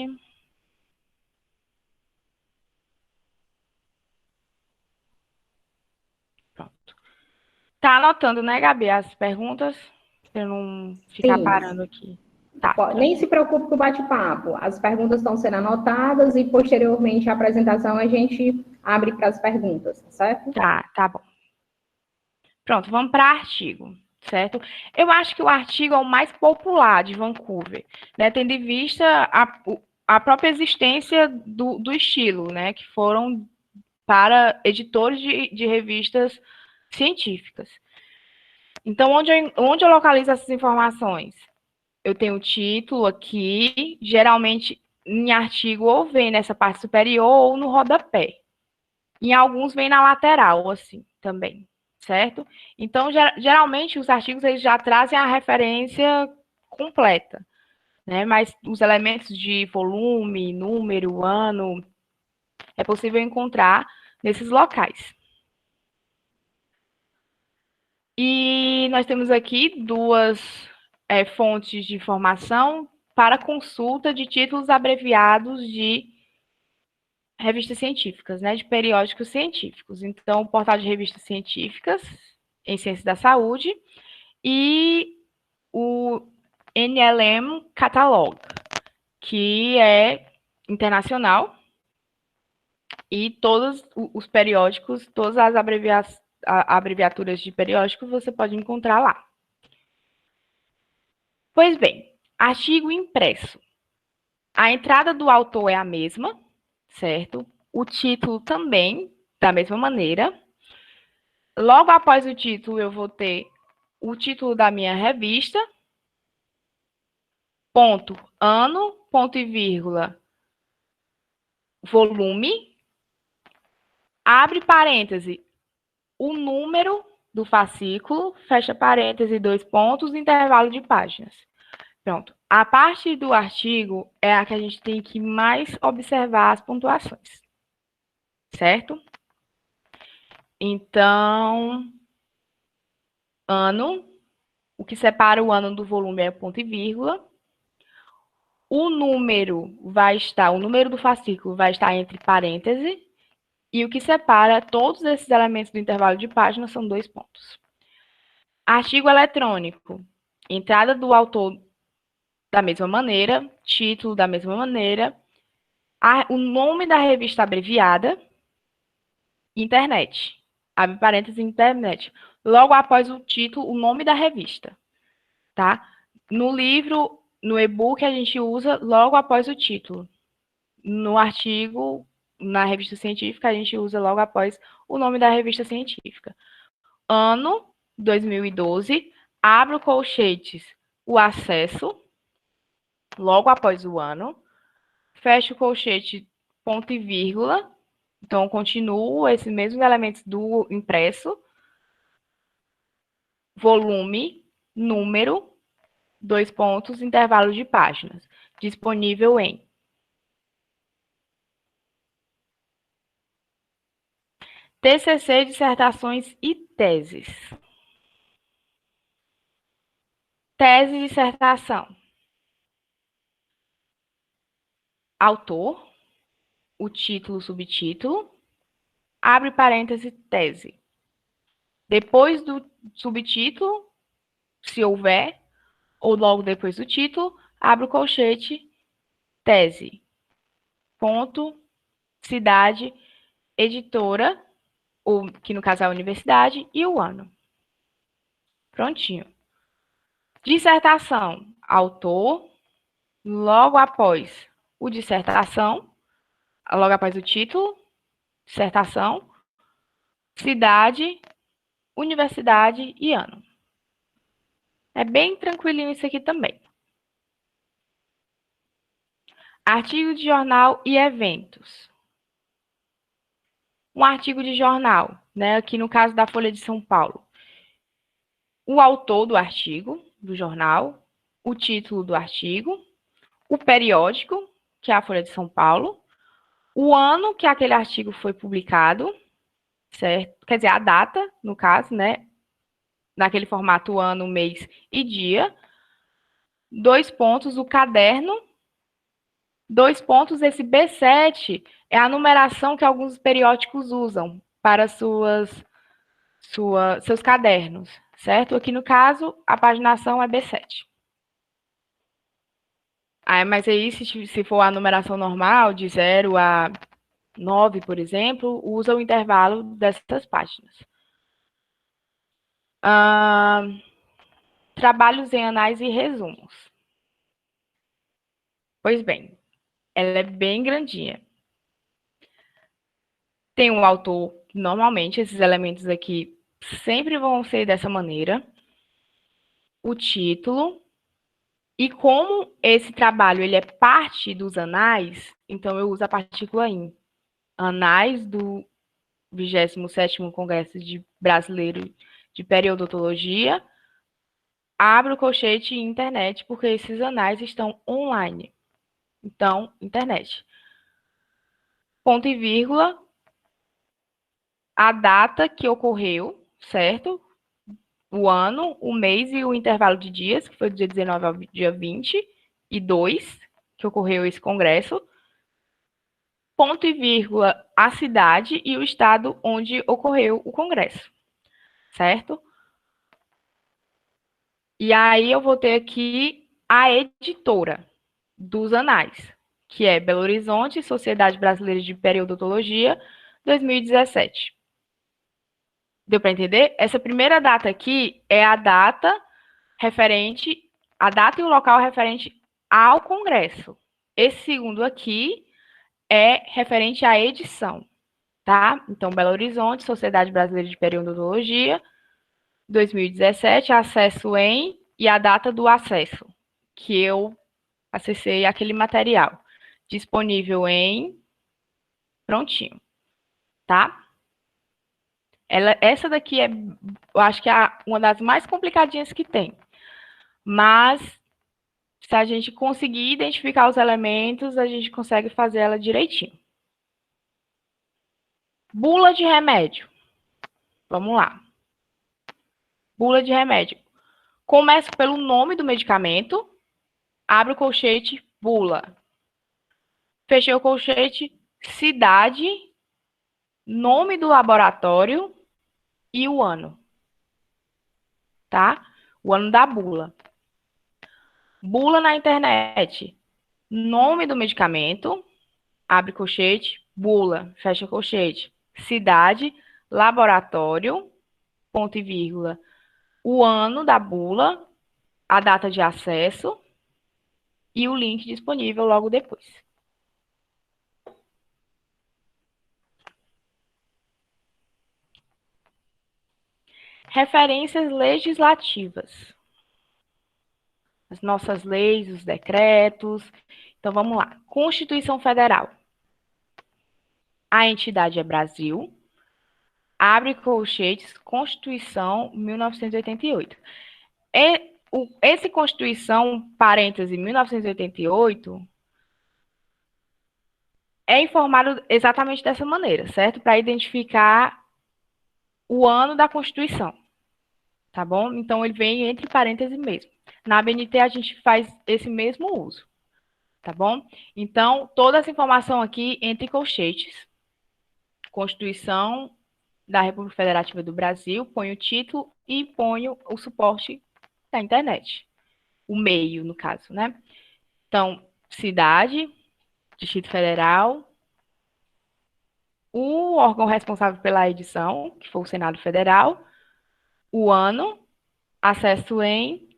Pronto. Tá anotando, né, Gabi, as perguntas? Pra eu não ficar parando aqui. Tá. Nem se preocupe com o bate-papo. As perguntas estão sendo anotadas e, posteriormente, à apresentação, a gente abre para as perguntas, certo? Tá bom. Pronto, vamos para artigo, certo? Eu acho que o artigo é o mais popular de Vancouver, né? Tendo em vista a própria existência do estilo, né? Que foram para editores de revistas científicas. Então, onde eu localizo essas informações? Eu tenho o título aqui, geralmente em artigo ou vem nessa parte superior ou no rodapé. Em alguns vem na lateral, assim, também, certo? Então, geralmente, os artigos eles já trazem a referência completa, né? Mas os elementos de volume, número, ano, é possível encontrar nesses locais. E nós temos aqui duas fontes de informação para consulta de títulos abreviados de revistas científicas, né, de periódicos científicos. Então, o portal de revistas científicas em ciência da saúde e o NLM Catalog, que é internacional, e todos os periódicos, todas as abreviaturas de periódicos você pode encontrar lá. Pois bem, artigo impresso. A entrada do autor é a mesma, certo? O título também, da mesma maneira. Logo após o título, eu vou ter o título da minha revista, ponto, ano, ponto e vírgula, volume, abre parêntese, o número do fascículo, fecha parêntese, 2 pontos, intervalo de páginas. Pronto. A parte do artigo é a que a gente tem que mais observar as pontuações. Certo? Então, ano, o que separa o ano do volume é ponto e vírgula. O número do fascículo vai estar entre parênteses, e o que separa todos esses elementos do intervalo de página são 2 pontos. Artigo eletrônico. Entrada do autor da mesma maneira, título da mesma maneira, o nome da revista abreviada, internet. abre parênteses, internet. Logo após o título, o nome da revista, tá? No livro, no e-book, a gente usa logo após o título. No artigo, na revista científica, a gente usa logo após o nome da revista científica. Ano 2012, abro colchetes, o acesso, logo após o ano, fecho o colchete, ponto e vírgula, então continuo esses mesmos elementos do impresso, volume, número, 2 pontos, intervalo de páginas, disponível em TCC, dissertações e teses. Tese e dissertação. Autor, o título, subtítulo, abre parêntese, tese. Depois do subtítulo, se houver, ou logo depois do título, abre o colchete, tese. Ponto, cidade, editora, ou que no caso é a universidade, e o ano. Prontinho. Dissertação, autor, logo após o dissertação, logo após o título, dissertação, cidade, universidade e ano. É bem tranquilinho isso aqui também. Artigo de jornal e eventos. Um artigo de jornal, né, aqui no caso da Folha de São Paulo. O autor do artigo, do jornal, o título do artigo, o periódico, que é a Folha de São Paulo, o ano que aquele artigo foi publicado, certo? Quer dizer, a data, no caso, né? Naquele formato ano, mês e dia. 2 pontos, o caderno. 2 pontos, esse B7 é a numeração que alguns periódicos usam para seus cadernos, certo? Aqui no caso, a paginação é B7. Mas aí, se for a numeração normal, de 0 a 9, por exemplo, usa o intervalo dessas páginas. Trabalhos em anais e resumos. Pois bem, ela é bem grandinha. Tem um autor, normalmente, esses elementos aqui sempre vão ser dessa maneira. O título. E como esse trabalho ele é parte dos anais, então eu uso a partícula in. Anais do 27º Congresso Brasileiro de Periodontologia, abro o colchete internet, porque esses anais estão online. Então, internet. Ponto e vírgula, a data que ocorreu, certo? O ano, o mês e o intervalo de dias, que foi do dia 19 ao dia 22, que ocorreu esse congresso. Ponto e vírgula, a cidade e o estado onde ocorreu o congresso, certo? E aí eu vou ter aqui a editora dos anais, que é Belo Horizonte, Sociedade Brasileira de Periodontologia, 2017. Deu para entender? Essa primeira data aqui é a data referente, a data e o local referente ao congresso. Esse segundo aqui é referente à edição, tá? Então, Belo Horizonte, Sociedade Brasileira de Periodontologia, 2017, acesso em, e a data do acesso, que eu acessei aquele material. Disponível em, prontinho, tá? Essa daqui é, eu acho que é uma das mais complicadinhas que tem. Mas, se a gente conseguir identificar os elementos, a gente consegue fazer ela direitinho. Bula de remédio. Vamos lá. Bula de remédio. Começo pelo nome do medicamento. Abre o colchete, bula. Fechei o colchete, cidade, nome do laboratório e o ano. Tá? O ano da bula. Bula na internet. Nome do medicamento, abre colchete, bula, fecha colchete. Cidade, laboratório, ponto e vírgula, o ano da bula, a data de acesso e o link disponível logo depois. Referências legislativas. As nossas leis, os decretos. Então, vamos lá. Constituição Federal. A entidade é Brasil. Abre colchetes, Constituição 1988. Esse Constituição, parêntese, 1988, é informado exatamente dessa maneira, certo? Para identificar o ano da Constituição, tá bom? Então, ele vem entre parênteses mesmo. Na ABNT, a gente faz esse mesmo uso, tá bom? Então, toda essa informação aqui entre colchetes. Constituição da República Federativa do Brasil, ponho o título e ponho o suporte da internet. O meio, no caso, né? Então, cidade, Distrito Federal, o órgão responsável pela edição, que foi o Senado Federal, o ano, acesso em,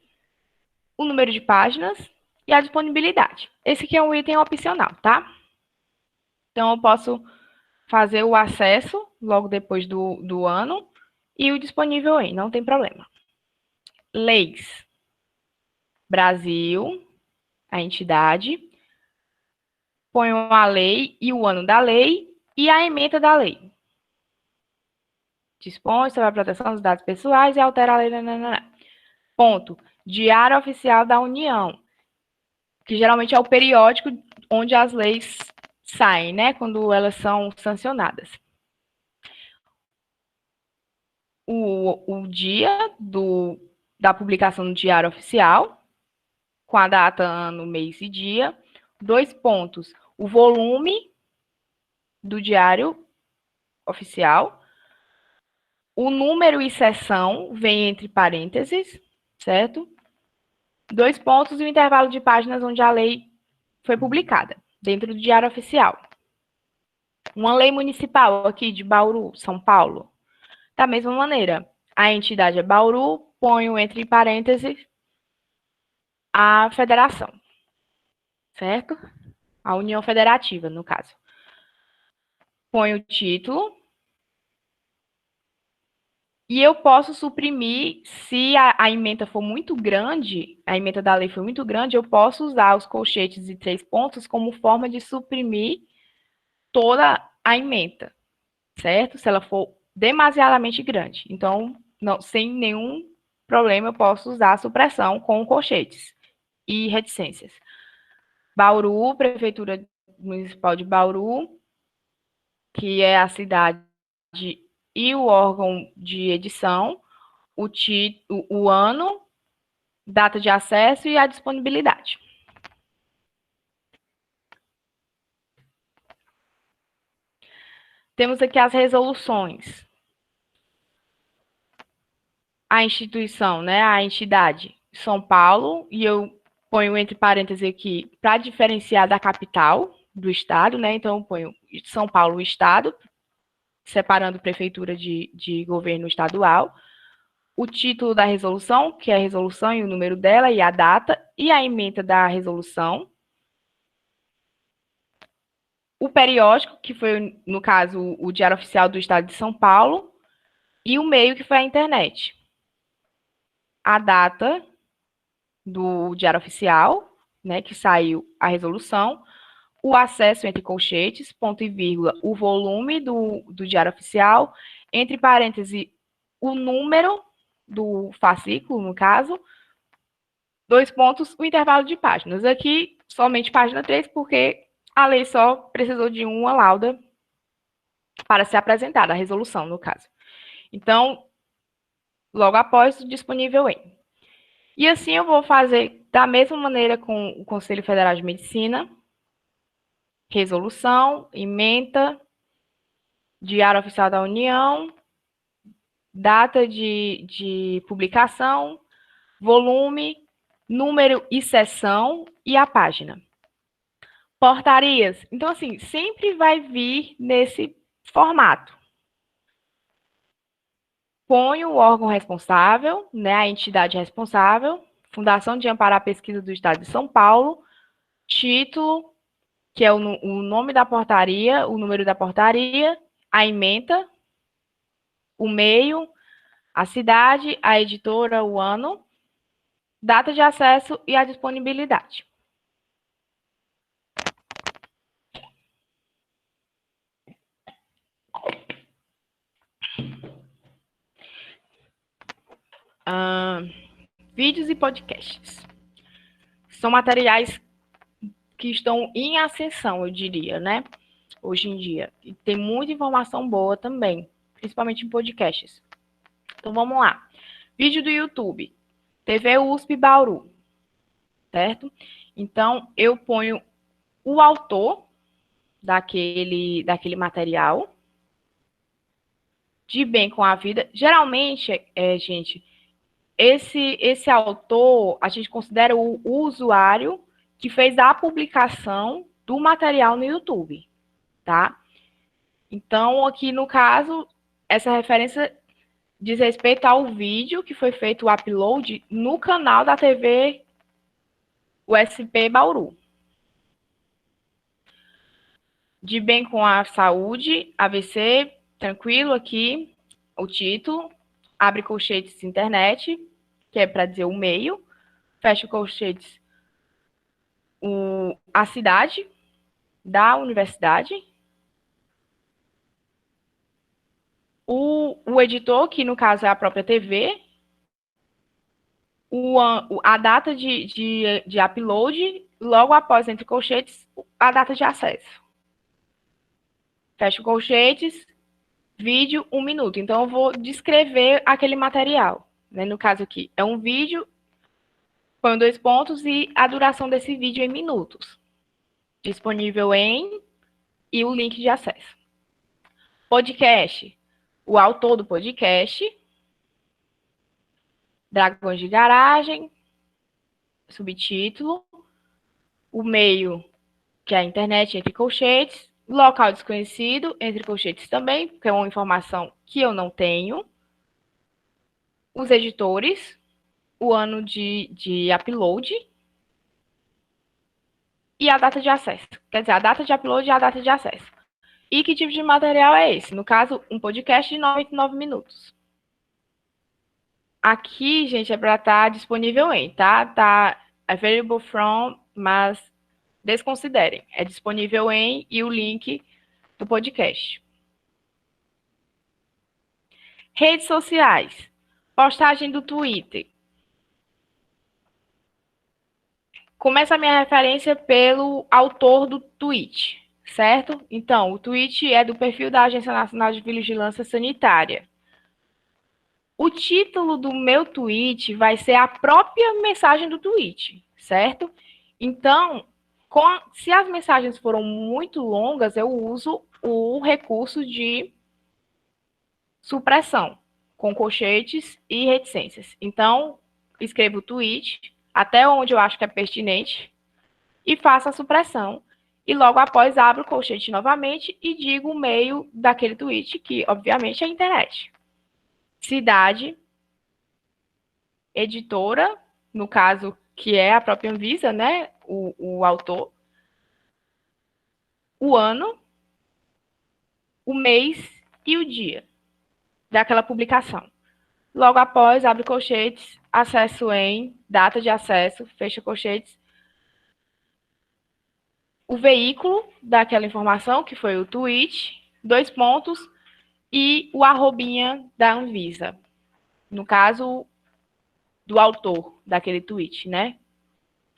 o número de páginas e a disponibilidade. Esse aqui é um item opcional, tá? Então, eu posso fazer o acesso logo depois do ano e o disponível em, não tem problema. Leis. Brasil, a entidade, ponho a lei e o ano da lei e a ementa da lei. Dispõe sobre a proteção dos dados pessoais e altera a lei. Ponto. Diário Oficial da União, que geralmente é o periódico onde as leis saem, né? Quando elas são sancionadas. O dia da publicação no Diário Oficial, com a data, ano, mês e dia. 2 pontos. O volume do Diário Oficial. O número e seção vem entre parênteses, certo? 2 pontos e o intervalo de páginas onde a lei foi publicada, dentro do Diário Oficial. Uma lei municipal aqui de Bauru, São Paulo. Da mesma maneira, a entidade é Bauru, ponho entre parênteses a federação, certo? A União Federativa, no caso. Ponho o título. E eu posso suprimir, se a ementa for muito grande, a ementa da lei for muito grande, eu posso usar os colchetes e 3 pontos como forma de suprimir toda a ementa, certo? Se ela for demasiadamente grande. Então, não, sem nenhum problema, eu posso usar a supressão com colchetes e reticências. Bauru, Prefeitura Municipal de Bauru, que é a cidade e o órgão de edição, o ano, data de acesso e a disponibilidade. Temos aqui as resoluções. A instituição, né, a entidade São Paulo, e eu ponho entre parênteses aqui para diferenciar da capital do estado, né? Então eu ponho São Paulo, estado, separando prefeitura de governo estadual. O título da resolução, que é a resolução e o número dela e a data, e a ementa da resolução. O periódico, que foi, no caso, o Diário Oficial do Estado de São Paulo, e o meio, que foi a internet. A data do Diário Oficial, né, que saiu a resolução, o acesso entre colchetes, ponto e vírgula, o volume do Diário Oficial, entre parênteses, o número do fascículo, no caso, 2 pontos, o intervalo de páginas. Aqui, somente página 3, porque a lei só precisou de uma lauda para ser apresentada, a resolução, no caso. Então, logo após, disponível em. E assim eu vou fazer da mesma maneira com o Conselho Federal de Medicina, resolução, ementa, Diário Oficial da União, data de publicação, volume, número e seção e a página. Portarias. Então, assim, sempre vai vir nesse formato. ponho o órgão responsável, né, a entidade responsável, Fundação de Amparo à Pesquisa do Estado de São Paulo, título, que é o nome da portaria, o número da portaria, a ementa, o meio, a cidade, a editora, o ano, data de acesso e a disponibilidade. Vídeos e podcasts. São materiais que estão em ascensão, eu diria, né? Hoje em dia. E tem muita informação boa também, principalmente em podcasts. Então, vamos lá. Vídeo do YouTube. TV USP Bauru. Certo? Então, eu ponho o autor daquele material, de bem com a vida. Geralmente, gente, esse autor, a gente considera o usuário que fez a publicação do material no YouTube, tá? Então, aqui no caso, essa referência diz respeito ao vídeo que foi feito o upload no canal da TV USP Bauru. De bem com a saúde, AVC, tranquilo aqui, o título, abre colchetes internet, que é para dizer o meio, fecha colchetes a cidade da universidade, o editor, que no caso é a própria TV, a data de upload, logo após, entre colchetes, a data de acesso. Fecha colchetes, vídeo, 1 minuto. Então, eu vou descrever aquele material. Né? No caso aqui, é um vídeo, põe 2 pontos e a duração desse vídeo em minutos. Disponível em e o link de acesso. Podcast. O autor do podcast. Dragões de Garagem. Subtítulo. O meio, que é a internet, entre colchetes. Local desconhecido, entre colchetes também, que é uma informação que eu não tenho. Os editores. O ano de upload. E a data de acesso. Quer dizer, a data de upload e a data de acesso. E que tipo de material é esse? No caso, um podcast de 99 minutos. Aqui, gente, é para estar disponível em, tá? Tá available from, mas desconsiderem. É disponível em e o link do podcast. Redes sociais. Postagem do Twitter. Começa a minha referência pelo autor do tweet, certo? Então, o tweet é do perfil da Agência Nacional de Vigilância Sanitária. O título do meu tweet vai ser a própria mensagem do tweet, certo? Então, se as mensagens foram muito longas, eu uso o recurso de supressão, com colchetes e reticências. Então, escrevo o tweet até onde eu acho que é pertinente e faço a supressão. E logo após abro o colchete novamente e digo o meio daquele tweet, que obviamente é a internet. Cidade, editora, no caso que é a própria Anvisa, né, o autor, o ano, o mês e o dia daquela publicação. Logo após, abre colchetes, acesso em, data de acesso, fecha colchetes, o veículo daquela informação, que foi o tweet, 2 pontos, e o arrobinha da Anvisa. No caso, do autor daquele tweet, né?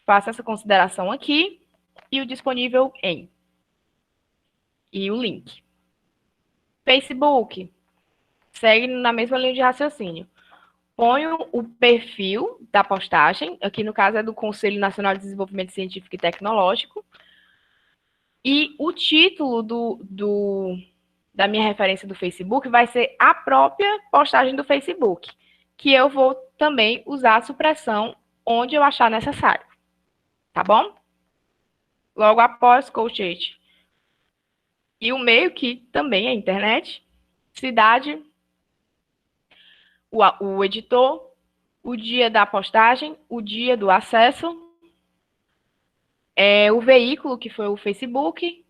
Faça essa consideração aqui e o disponível em. E o link. Facebook. Segue na mesma linha de raciocínio. Ponho o perfil da postagem, aqui no caso é do Conselho Nacional de Desenvolvimento Científico e Tecnológico, e o título da minha referência do Facebook vai ser a própria postagem do Facebook, que eu vou também usar a supressão onde eu achar necessário. Tá bom? Logo após, colchete. E o meio, que também é internet, cidade, o editor, o dia da postagem, o dia do acesso, o veículo, que foi o Facebook,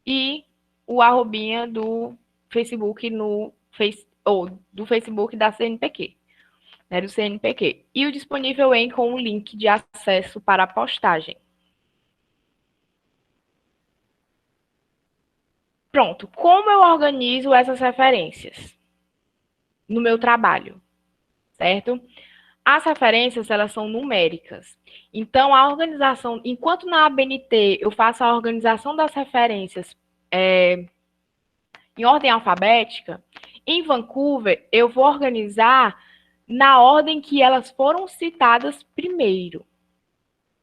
e o arrobinha do Facebook ou do Facebook da CNPq, né, do CNPq. E o disponível com o link de acesso para a postagem. Pronto. Como eu organizo essas referências no meu trabalho, certo? As referências, elas são numéricas. Então, a organização, enquanto na ABNT eu faço a organização das referências em ordem alfabética, em Vancouver eu vou organizar na ordem que elas foram citadas primeiro,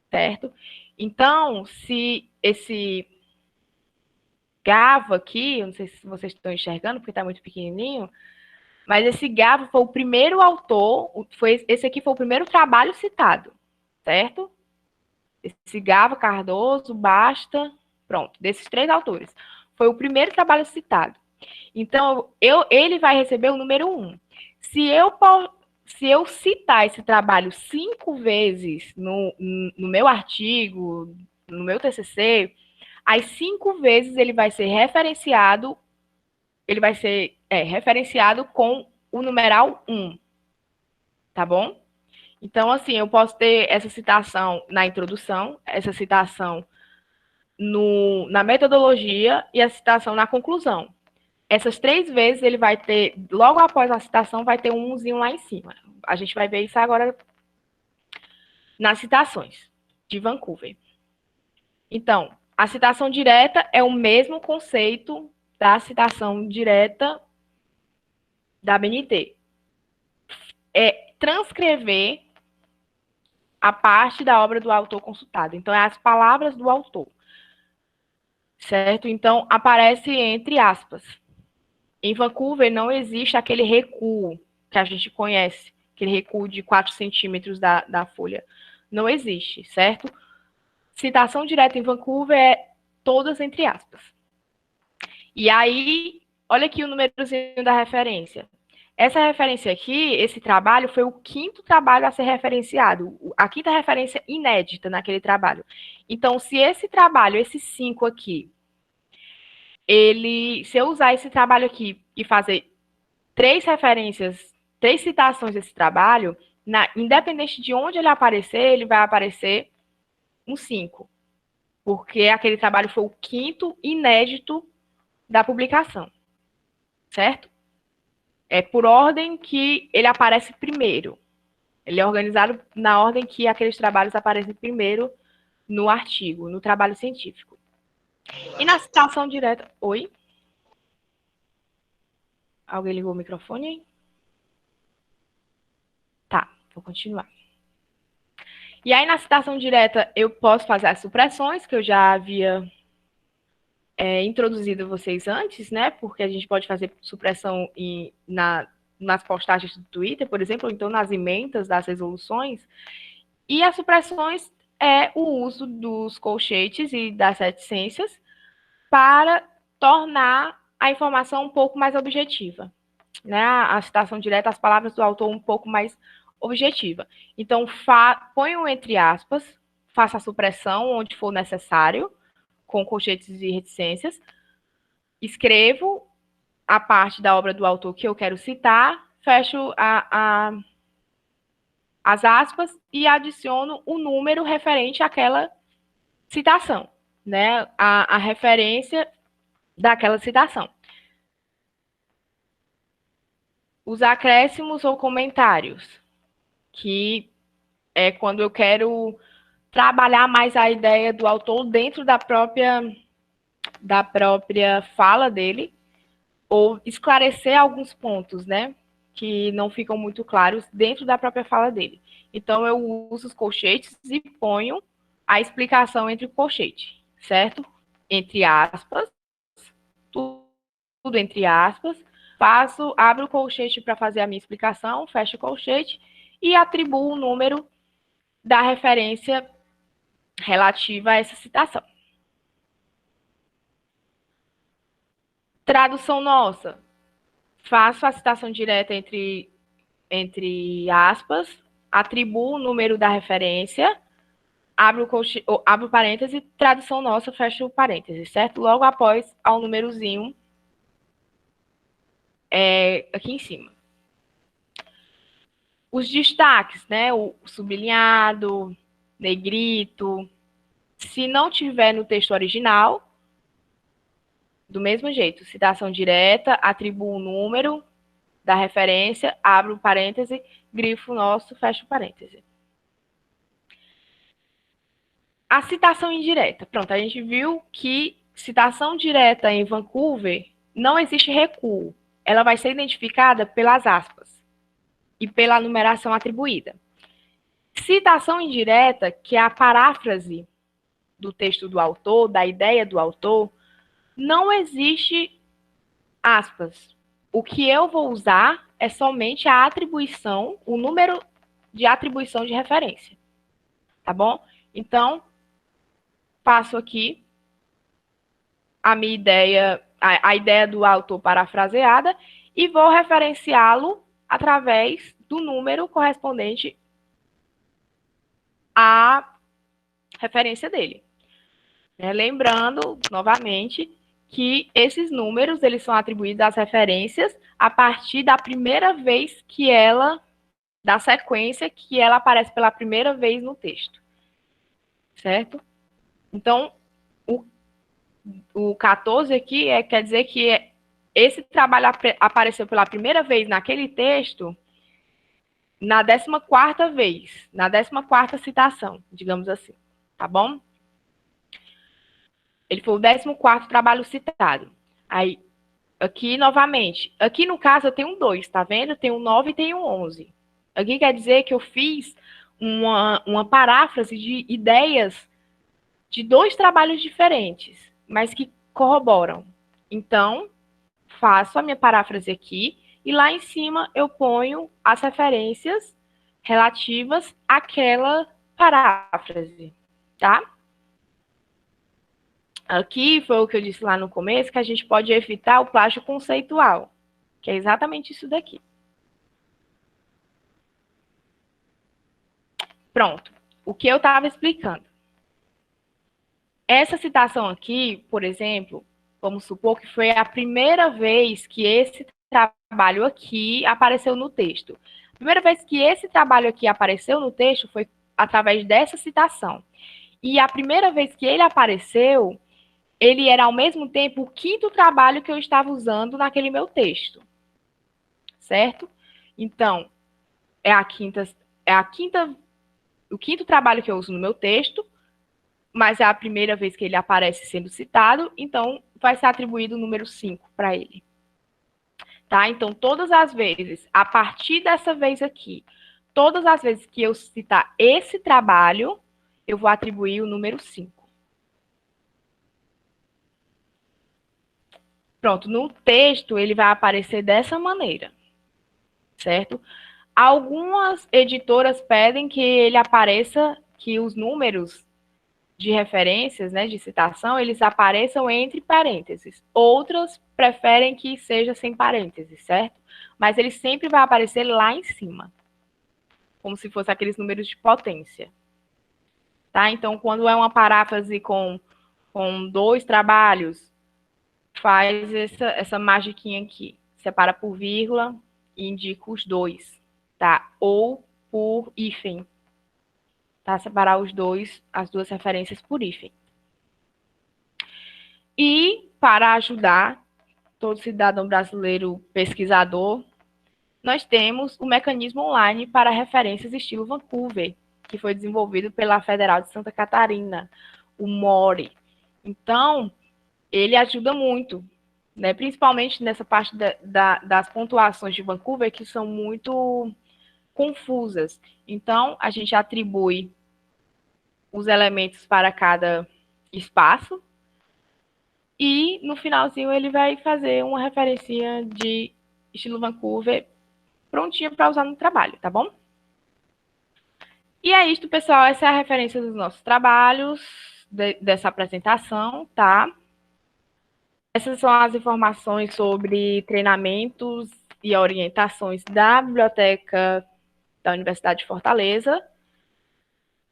certo? Então, se esse GAVA aqui, eu não sei se vocês estão enxergando, porque está muito pequenininho, mas esse GAVA foi o primeiro autor, esse aqui foi o primeiro trabalho citado, certo? Esse GAVA, Cardoso, Basta, pronto, desses 3 autores. Foi o primeiro trabalho citado. Então, ele vai receber o número 1. Se eu citar esse trabalho 5 vezes no meu artigo, no meu TCC, as 5 vezes ele vai ser referenciado, referenciado com o numeral 1, tá bom? Então, assim, eu posso ter essa citação na introdução, essa citação na metodologia e a citação na conclusão. Essas 3 vezes ele vai ter, logo após a citação, vai ter um umzinho lá em cima. A gente vai ver isso agora nas citações de Vancouver. Então, a citação direta é o mesmo conceito da citação direta da BNT. É transcrever a parte da obra do autor consultado. Então, é as palavras do autor. Certo? Então, aparece entre aspas. Em Vancouver não existe aquele recuo que a gente conhece, aquele recuo de 4 centímetros da folha. Não existe, certo? Citação direta em Vancouver é todas entre aspas. E aí, olha aqui o númerozinho da referência. Essa referência aqui, esse trabalho, foi o 5º trabalho a ser referenciado, a 5ª referência inédita naquele trabalho. Então, se esse trabalho, esses 5 aqui, se eu usar esse trabalho aqui e fazer 3 referências, 3 citações desse trabalho, independente de onde ele aparecer, ele vai aparecer um 5. Porque aquele trabalho foi o 5º inédito da publicação. Certo? É por ordem que ele aparece primeiro. Ele é organizado na ordem que aqueles trabalhos aparecem primeiro no artigo, no trabalho científico. E na citação direta... Oi? Alguém ligou o microfone? Tá, vou continuar. E aí, na citação direta, eu posso fazer as supressões, que eu já havia introduzido vocês antes, né? Porque a gente pode fazer supressão nas postagens do Twitter, por exemplo, ou então nas emendas das resoluções. E as supressões é o uso dos colchetes e das reticências para tornar a informação um pouco mais objetiva, né? A citação direta, as palavras do autor um pouco mais objetiva. Então, ponho entre aspas, faça a supressão onde for necessário, com colchetes e reticências, escrevo a parte da obra do autor que eu quero citar, fecho as aspas e adiciono o número referente àquela citação, né? A referência daquela citação. Os acréscimos ou comentários, que é quando eu quero trabalhar mais a ideia do autor dentro da própria fala dele, ou esclarecer alguns pontos, né, que não ficam muito claros dentro da própria fala dele. Então, eu uso os colchetes e ponho a explicação entre o colchete, certo? Entre aspas, tudo entre aspas, abro o colchete para fazer a minha explicação, fecho o colchete e atribuo o número da referência relativa a essa citação. Tradução nossa. Faço a citação direta entre entre aspas, atribuo o número da referência, abro parêntese, tradução nossa, fecho o parêntese, certo? Logo após ao númerozinho aqui em cima. Os destaques, né? O sublinhado, negrito. Se não tiver no texto original, do mesmo jeito, citação direta, atribuo o número da referência, abro parêntese, grifo nosso, fecho parêntese. A citação indireta. Pronto, a gente viu que citação direta em Vancouver não existe recuo. Ela vai ser identificada pelas aspas e pela numeração atribuída. Citação indireta, que é a paráfrase do texto do autor, da ideia do autor, não existe aspas. O que eu vou usar é somente a atribuição, o número de atribuição de referência. Tá bom? Então, passo aqui a minha ideia, a ideia do autor parafraseada e vou referenciá-lo através do número correspondente à referência dele. Lembrando, novamente, que esses números eles são atribuídos às referências a partir da primeira vez que da sequência que ela aparece pela primeira vez no texto. Certo? Então, o 14 aqui quer dizer que esse trabalho apareceu pela primeira vez naquele texto na 14ª vez, na 14ª citação, digamos assim. Tá bom? Ele foi o 14º trabalho citado. Aí, aqui, novamente, aqui no caso eu tenho um 2, tá vendo? Tem um 9 e tem um 11. Aqui quer dizer que eu fiz uma paráfrase de ideias de 2 trabalhos diferentes, mas que corroboram. Então, faço a minha paráfrase aqui e lá em cima eu ponho as referências relativas àquela paráfrase, tá? Aqui foi o que eu disse lá no começo, que a gente pode evitar o plágio conceitual, que é exatamente isso daqui. Pronto. O que eu estava explicando. Essa citação aqui, por exemplo, vamos supor que foi a primeira vez que esse trabalho aqui apareceu no texto. A primeira vez que esse trabalho aqui apareceu no texto foi através dessa citação. E a primeira vez que ele apareceu, ele era, ao mesmo tempo, o 5º trabalho que eu estava usando naquele meu texto. Certo? Então, o 5º trabalho que eu uso no meu texto, mas é a primeira vez que ele aparece sendo citado, então vai ser atribuído o número 5 para ele. Tá? Então, todas as vezes, a partir dessa vez aqui, todas as vezes que eu citar esse trabalho, eu vou atribuir o número 5. Pronto, no texto ele vai aparecer dessa maneira, certo? Algumas editoras pedem que ele apareça, que os números de referências, né, de citação, eles apareçam entre parênteses. Outras preferem que seja sem parênteses, certo? Mas ele sempre vai aparecer lá em cima, como se fosse aqueles números de potência. Tá? Então, quando é uma paráfrase com 2 trabalhos, faz essa magiquinha aqui. Separa por vírgula e indica os 2, tá? Ou por hífen. Tá? Separar as 2 referências por hífen. E, para ajudar todo cidadão brasileiro pesquisador, nós temos o mecanismo online para referências estilo Vancouver, que foi desenvolvido pela Federal de Santa Catarina, o MORE. Então, ele ajuda muito, né? Principalmente nessa parte das pontuações de Vancouver, que são muito confusas. Então, a gente atribui os elementos para cada espaço e, no finalzinho, ele vai fazer uma referência de estilo Vancouver prontinha para usar no trabalho, tá bom? E é isso, pessoal. Essa é a referência dos nossos trabalhos, dessa apresentação, tá? Essas são as informações sobre treinamentos e orientações da Biblioteca da Universidade de Fortaleza.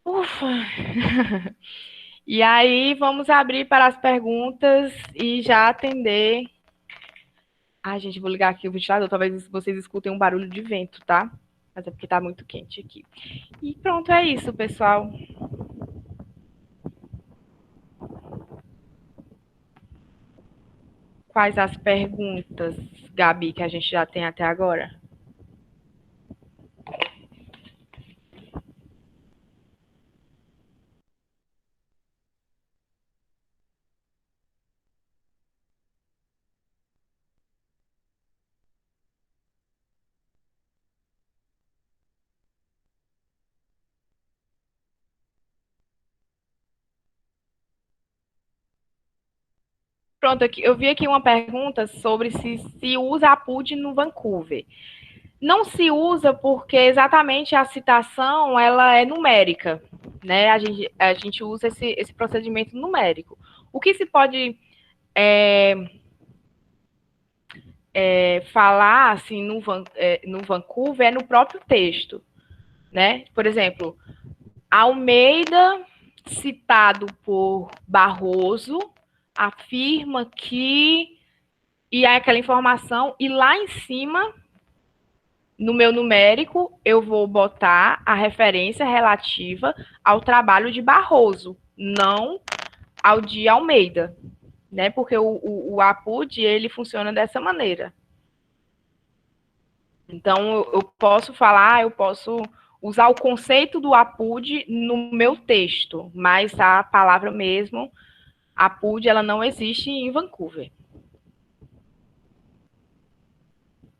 Ufa! E aí, vamos abrir para as perguntas e já atender. Ai, gente, vou ligar aqui o ventilador, talvez vocês escutem um barulho de vento, tá? Mas é porque tá muito quente aqui. E pronto, é isso, pessoal. Quais as perguntas, Gabi, que a gente já tem até agora? Pronto, eu vi aqui uma pergunta sobre se usa a PUD no Vancouver. Não se usa porque exatamente a citação ela é numérica, né? A gente usa esse procedimento numérico. O que se pode falar assim no Vancouver é no próprio texto, né? Por exemplo, Almeida, citado por Barroso, afirma que e é aquela informação, e lá em cima, no meu numérico, eu vou botar a referência relativa ao trabalho de Barroso, não ao de Almeida, né? Porque o APUD, ele funciona dessa maneira. Então, eu posso falar, eu posso usar o conceito do APUD no meu texto, mas a palavra mesmo, APUD, ela não existe em Vancouver.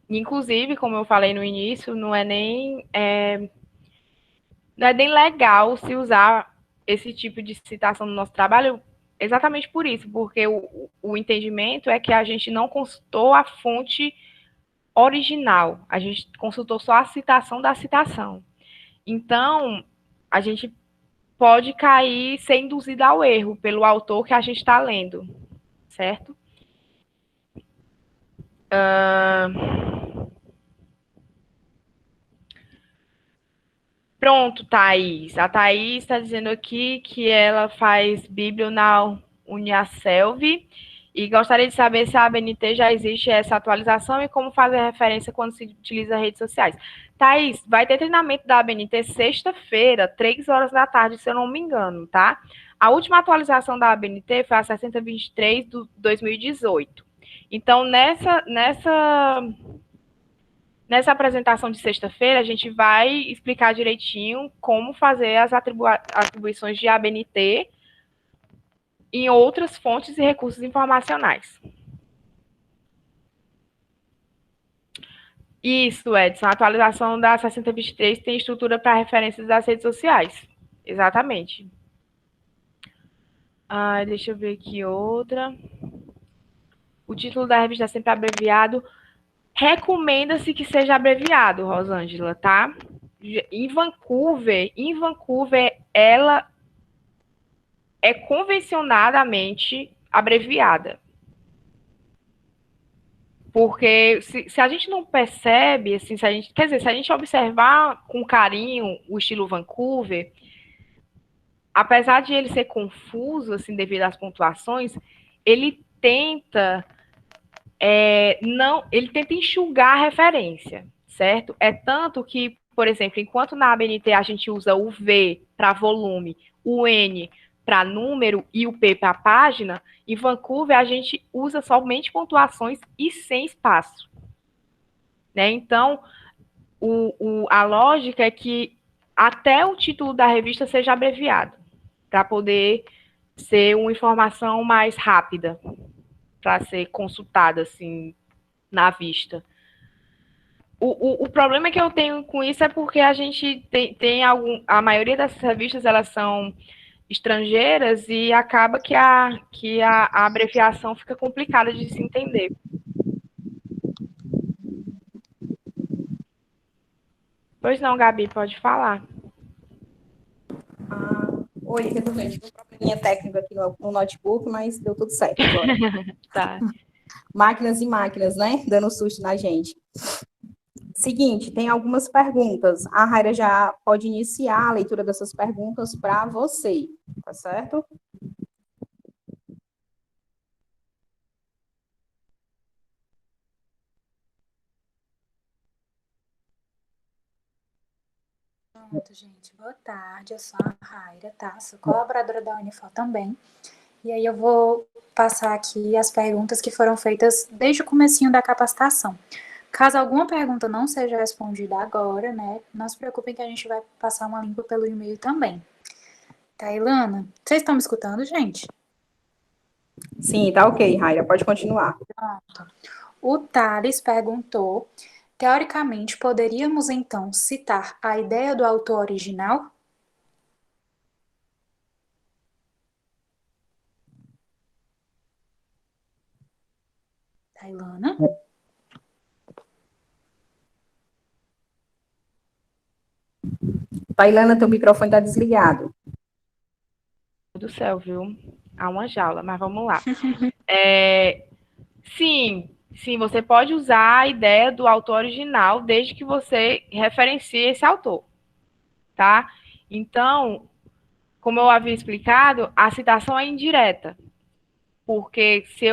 Inclusive, como eu falei no início, não é nem legal se usar esse tipo de citação no nosso trabalho, exatamente por isso, porque o entendimento é que a gente não consultou a fonte original, a gente consultou só a citação da citação. Então, a gente pode cair ser induzido ao erro pelo autor que a gente está lendo, certo? Pronto, Thaís. A Thaís está dizendo aqui que ela faz Bíblia na Uniaselv e gostaria de saber se a ABNT já existe essa atualização e como fazer referência quando se utiliza redes sociais. Thaís, vai ter treinamento da ABNT sexta-feira, 3 horas da tarde, se eu não me engano, tá? A última atualização da ABNT foi a 6023 de 2018. Então, nessa apresentação de sexta-feira, a gente vai explicar direitinho como fazer as atribuições de ABNT em outras fontes e recursos informacionais. Isso, Edson. A atualização da 6023 tem estrutura para referências das redes sociais. Exatamente. Deixa eu ver aqui outra. O título da revista é sempre abreviado. Recomenda-se que seja abreviado, Rosângela, tá? Em Vancouver, ela é convencionadamente abreviada. Porque se a gente não percebe, assim, se a gente observar com carinho o estilo Vancouver, apesar de ele ser confuso, assim, devido às pontuações, ele tenta ele tenta enxugar a referência, certo? É tanto que, por exemplo, enquanto na ABNT a gente usa o V para volume, o N para número e o P para página, em Vancouver a gente usa somente pontuações e sem espaço. Né? Então, a lógica é que até o título da revista seja abreviado, para poder ser uma informação mais rápida, para ser consultada, assim, na vista. O problema que eu tenho com isso é porque a gente a maioria dessas revistas, elas são estrangeiras e acaba que a abreviação fica complicada de se entender. Pois não, Gabi, pode falar. Oi, retornei. Tive um probleminha técnico aqui no notebook, mas deu tudo certo agora. Tá. Máquinas e máquinas, né? Dando susto na gente. Seguinte, tem algumas perguntas. A Raira já pode iniciar a leitura dessas perguntas para você, tá certo? Pronto, gente. Boa tarde. Eu sou a Raira, tá? Sou colaboradora da Unifor também. E aí eu vou passar aqui as perguntas que foram feitas desde o comecinho da capacitação. Caso alguma pergunta não seja respondida agora, né, não se preocupem que a gente vai passar uma limpa pelo e-mail também. Tailana, vocês estão me escutando, gente? Sim, tá ok, Raira, pode continuar. Pronto. O Thales perguntou, teoricamente, poderíamos então citar a ideia do autor original? Tailana? Tailana, teu microfone está desligado. Do céu, viu? Há uma jaula, mas vamos lá. Sim, você pode usar a ideia do autor original desde que você referencie esse autor, tá? Então, como eu havia explicado, a citação é indireta, porque se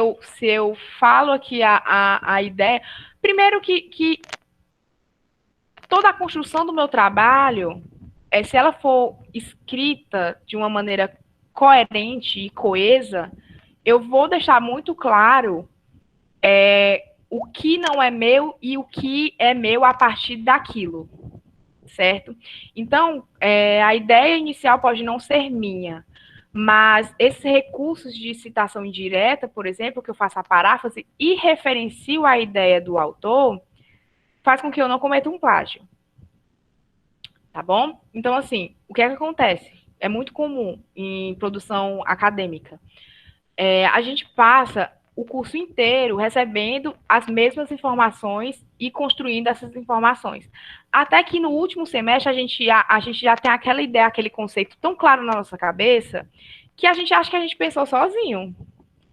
eu falo aqui a ideia... Primeiro que toda a construção do meu trabalho, se ela for escrita de uma maneira coerente e coesa, eu vou deixar muito claro o que não é meu e o que é meu a partir daquilo, certo? Então, a ideia inicial pode não ser minha, mas esses recursos de citação indireta, por exemplo, que eu faço a paráfrase e referencio a ideia do autor, faz com que eu não cometa um plágio. Tá bom? Então, assim, o que é que acontece? É muito comum em produção acadêmica. A gente passa o curso inteiro recebendo as mesmas informações e construindo essas informações. Até que no último semestre a gente já tem aquela ideia, aquele conceito tão claro na nossa cabeça, que a gente acha que a gente pensou sozinho.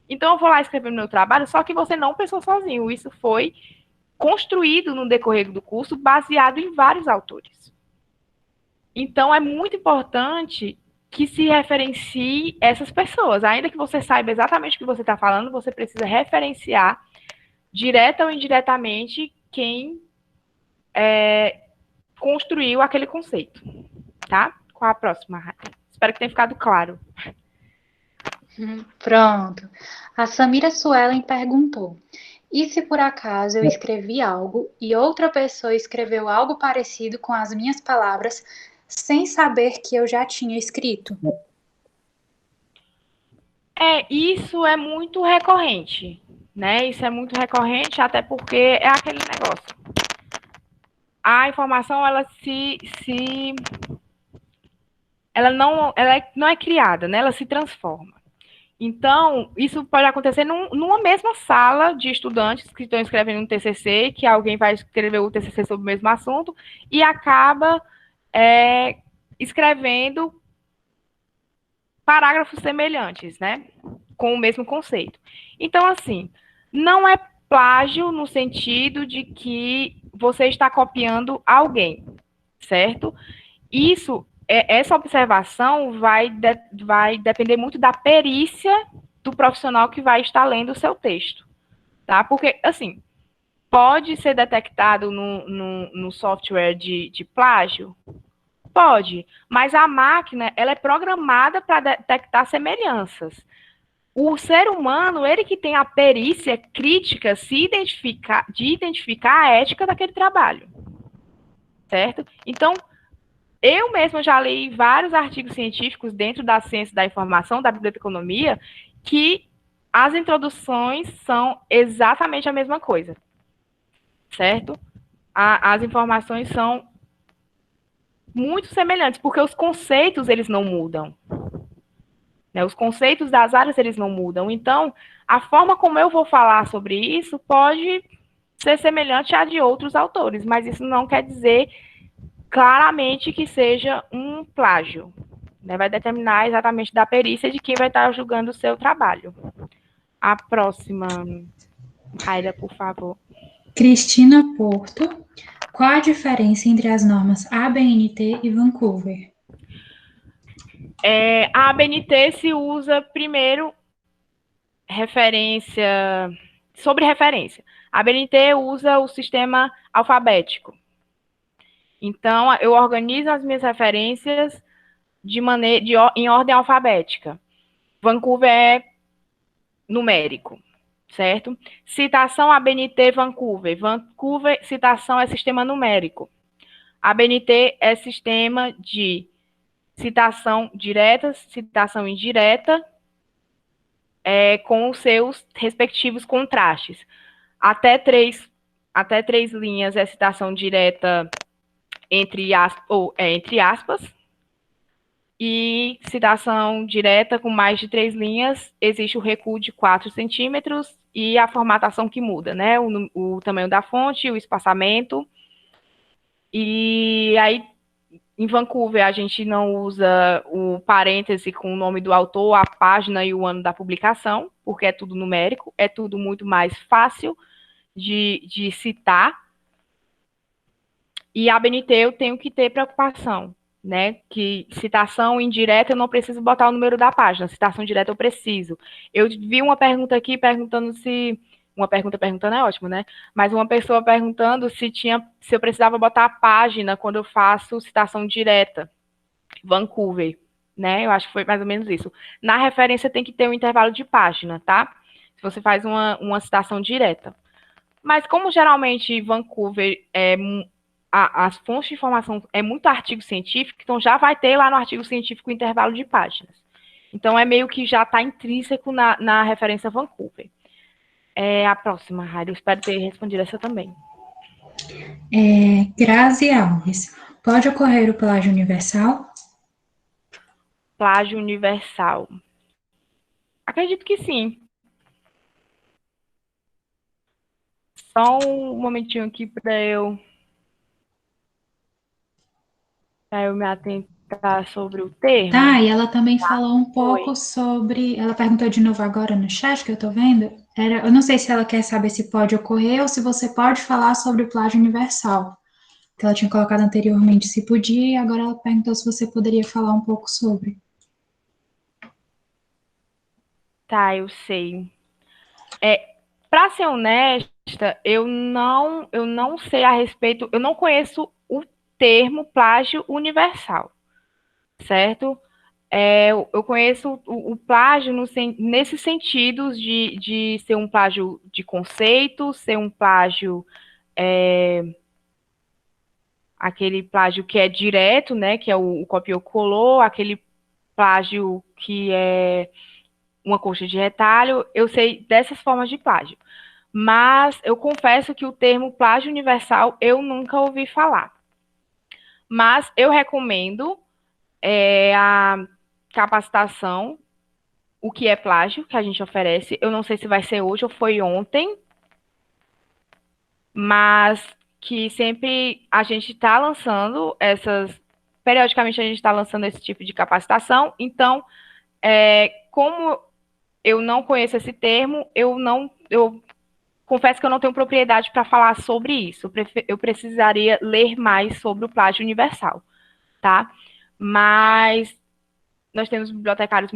Então, eu vou lá escrever no meu trabalho, só que você não pensou sozinho. Isso foi construído no decorrer do curso, baseado em vários autores. Então, é muito importante que se referencie essas pessoas. Ainda que você saiba exatamente o que você está falando, você precisa referenciar, direta ou indiretamente, quem construiu aquele conceito. Tá? Qual a próxima? Espero que tenha ficado claro. Pronto. A Samira Suelen perguntou, e se por acaso eu escrevi algo e outra pessoa escreveu algo parecido com as minhas palavras, sem saber que eu já tinha escrito? Isso é muito recorrente, né? Isso é muito recorrente, até porque é aquele negócio. A informação, ela não é criada, né? Ela se transforma. Então, isso pode acontecer numa mesma sala de estudantes que estão escrevendo um TCC, que alguém vai escrever o TCC sobre o mesmo assunto e acaba escrevendo parágrafos semelhantes, né? Com o mesmo conceito. Então, assim, não é plágio no sentido de que você está copiando alguém, certo? Essa observação vai depender muito da perícia do profissional que vai estar lendo o seu texto, tá? Porque, assim, pode ser detectado no software de plágio? Pode, mas a máquina, ela é programada para detectar semelhanças. O ser humano, ele que tem a perícia crítica de identificar a ética daquele trabalho, certo? Então, eu mesma já li vários artigos científicos dentro da ciência da informação, da biblioteconomia, que as introduções são exatamente a mesma coisa, certo? As informações são muito semelhantes, porque os conceitos, eles não mudam. Né? Os conceitos das áreas, eles não mudam. Então, a forma como eu vou falar sobre isso pode ser semelhante à de outros autores, mas isso não quer dizer claramente que seja um plágio. Né? Vai determinar exatamente da perícia de quem vai estar julgando o seu trabalho. A próxima. Raira, por favor. Cristina Porto, qual a diferença entre as normas ABNT e Vancouver? A ABNT se usa primeiro sobre referência. A ABNT usa o sistema alfabético. Então, eu organizo as minhas referências em ordem alfabética. Vancouver é numérico, certo? Citação ABNT Vancouver. Vancouver, citação é sistema numérico. ABNT é sistema de citação direta, citação indireta, com os seus respectivos contrastes. Até três linhas é citação direta entre aspas, e citação direta com mais de 3 linhas, existe o recuo de 4 centímetros e a formatação que muda, né? O tamanho da fonte, o espaçamento. E aí, em Vancouver, a gente não usa o parêntese com o nome do autor, a página e o ano da publicação, porque é tudo numérico, é tudo muito mais fácil de citar. E a ABNT eu tenho que ter preocupação, né? Que citação indireta eu não preciso botar o número da página, citação direta eu preciso. Eu vi uma pergunta aqui perguntando se. Uma pergunta perguntando é ótimo, né? Mas uma pessoa perguntando se eu precisava botar a página quando eu faço citação direta. Vancouver, né? Eu acho que foi mais ou menos isso. Na referência tem que ter um intervalo de página, tá? Se você faz uma citação direta. Mas como geralmente Vancouver as fontes de informação é muito artigo científico, então já vai ter lá no artigo científico o intervalo de páginas. Então é meio que já está intrínseco na referência Vancouver. A próxima, Raira, eu espero ter respondido essa também. Grazi Alves, pode ocorrer o plágio universal? Plágio universal. Acredito que sim. Só um momentinho aqui para eu me atentar sobre o termo. Tá, e ela também falou um pouco sobre. Ela perguntou de novo agora no chat que eu tô vendo. Eu não sei se ela quer saber se pode ocorrer ou se você pode falar sobre o plágio universal. Que ela tinha colocado anteriormente se podia, e agora ela perguntou se você poderia falar um pouco sobre. Tá, eu sei. Para ser honesta, eu não sei a respeito, eu não conheço o termo plágio universal, certo? Eu conheço o plágio nesses sentidos de ser um plágio de conceito, ser um plágio, aquele plágio que é direto, né, que é o copiou-colou, aquele plágio que é uma coxa de retalho, eu sei dessas formas de plágio. Mas eu confesso que o termo plágio universal eu nunca ouvi falar. Mas eu recomendo a capacitação, o que é plágio, que a gente oferece. Eu não sei se vai ser hoje ou foi ontem, mas que sempre a gente está lançando periodicamente a gente está lançando esse tipo de capacitação. Então, como eu não conheço esse termo, eu confesso que eu não tenho propriedade para falar sobre isso. Eu precisaria ler mais sobre o plágio universal, tá? Mas nós temos bibliotecários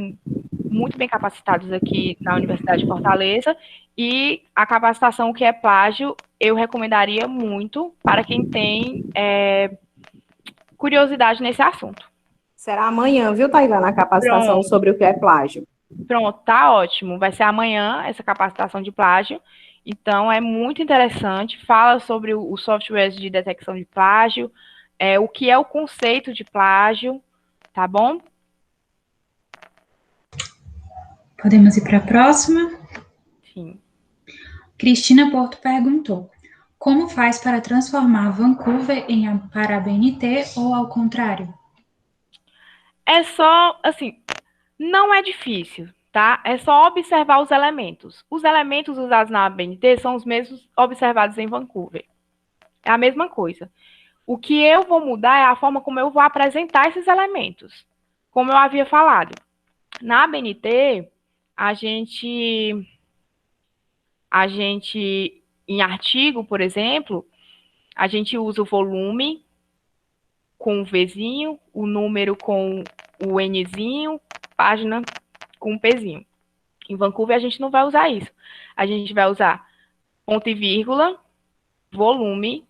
muito bem capacitados aqui na Universidade de Fortaleza e a capacitação que é plágio eu recomendaria muito para quem tem curiosidade nesse assunto. Será amanhã, viu, Tailana, a capacitação sobre o que é plágio. Pronto, tá ótimo. Vai ser amanhã essa capacitação de plágio. Então, é muito interessante. Fala sobre os softwares de detecção de plágio, o que é o conceito de plágio, tá bom? Podemos ir para a próxima? Sim. Cristina Porto perguntou: como faz para transformar Vancouver para a BNT ou ao contrário? É só, assim, não é difícil, tá? É só observar os elementos. Os elementos usados na ABNT são os mesmos observados em Vancouver. É a mesma coisa. O que eu vou mudar é a forma como eu vou apresentar esses elementos. Como eu havia falado, na ABNT, a gente a gente, em artigo, por exemplo, a gente usa o volume com o Vzinho, o número com o Nzinho, página com o Pzinho. Em Vancouver, a gente não vai usar isso. A gente vai usar ponto e vírgula, volume,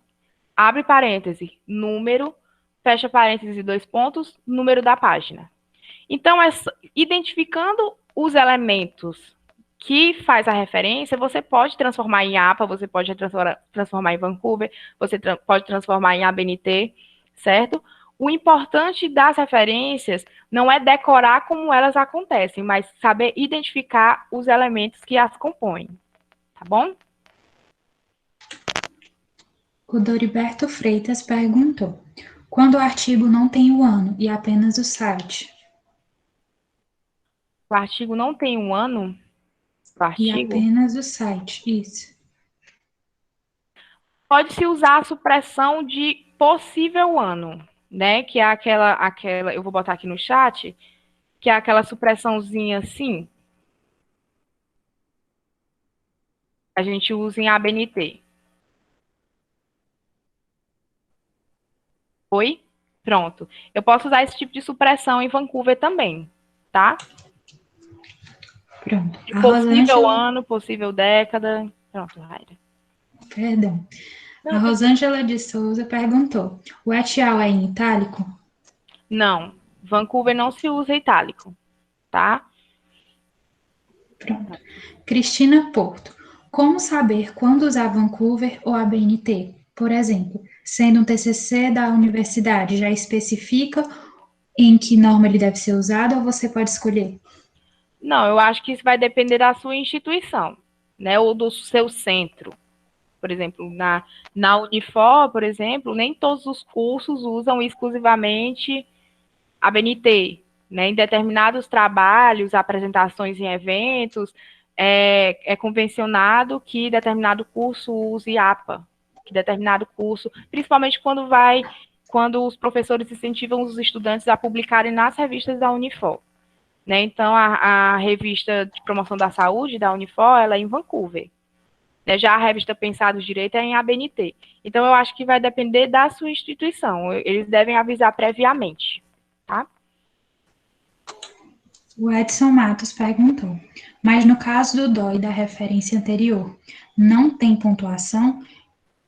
abre parêntese, número, fecha parêntese, 2 pontos, número da página. Então, identificando os elementos que faz a referência, você pode transformar em APA, você pode transformar em Vancouver, você pode transformar em ABNT, certo? O importante das referências não é decorar como elas acontecem, mas saber identificar os elementos que as compõem, tá bom? O Doriberto Freitas perguntou: quando o artigo não tem o ano e apenas o site? O artigo não tem um ano, E apenas o site, isso. Pode-se usar a supressão de possível ano, né? Que é aquela, eu vou botar aqui no chat, que é aquela supressãozinha assim. A gente usa em ABNT. Oi? Pronto. Eu posso usar esse tipo de supressão em Vancouver também, tá? Pronto. De possível ano, possível década. Pronto, Raira. Perdão. A Rosângela de Souza perguntou: o et al. É em itálico? Não. Vancouver não se usa itálico, tá? Pronto. Cristina Porto: como saber quando usar Vancouver ou ABNT? Por exemplo, sendo um TCC da universidade, já especifica em que norma ele deve ser usado ou você pode escolher? Não, eu acho que isso vai depender da sua instituição, né? Ou do seu centro. Por exemplo, na Unifor, por exemplo, nem todos os cursos usam exclusivamente a BNT, né? Em determinados trabalhos, apresentações em eventos, é convencionado que determinado curso use APA, que determinado curso, principalmente quando os professores incentivam os estudantes a publicarem nas revistas da Unifor. Né? Então, a revista de promoção da saúde da Unifor, ela é em Vancouver. Né? Já a revista Pensados Direito é em ABNT. Então, eu acho que vai depender da sua instituição. Eles devem avisar previamente. Tá? O Edson Matos perguntou: mas no caso do DOI da referência anterior, não tem pontuação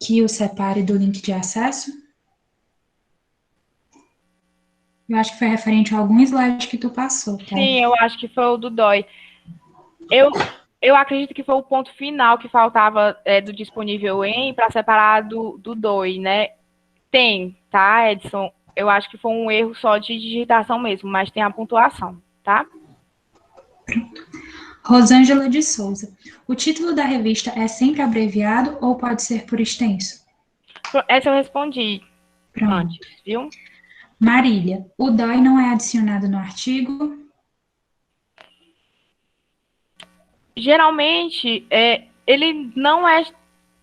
que o separe do link de acesso? Eu acho que foi referente a algum slide que tu passou, tá? Sim, eu acho que foi o do DOI. Eu acredito que foi o ponto final que faltava do disponível em para separar do DOI, né? Tem, tá, Edson? Eu acho que foi um erro só de digitação mesmo, mas tem a pontuação, tá? Rosângela de Souza: o título da revista é sempre abreviado ou pode ser por extenso? Essa eu respondi Pronto. antes, viu? Marília: o DOI não é adicionado no artigo? Geralmente, ele não é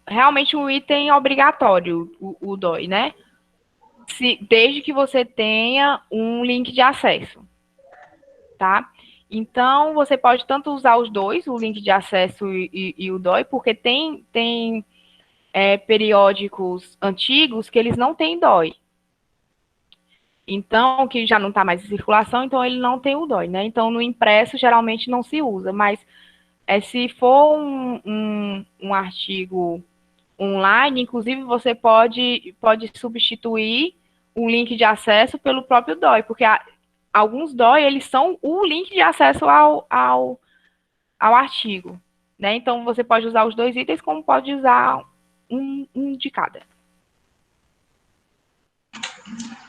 realmente um item obrigatório, o DOI, né? Desde que você tenha um link de acesso, tá? Então, você pode tanto usar os dois, o link de acesso e o DOI, porque tem periódicos antigos que eles não têm DOI. Então, que já não está mais em circulação, então ele não tem o DOI, né? Então, no impresso, geralmente não se usa, mas se for um artigo online, inclusive você pode substituir um link de acesso pelo próprio DOI, porque alguns DOI, eles são o link de acesso ao artigo, né? Então, você pode usar os dois itens, como pode usar um de cada.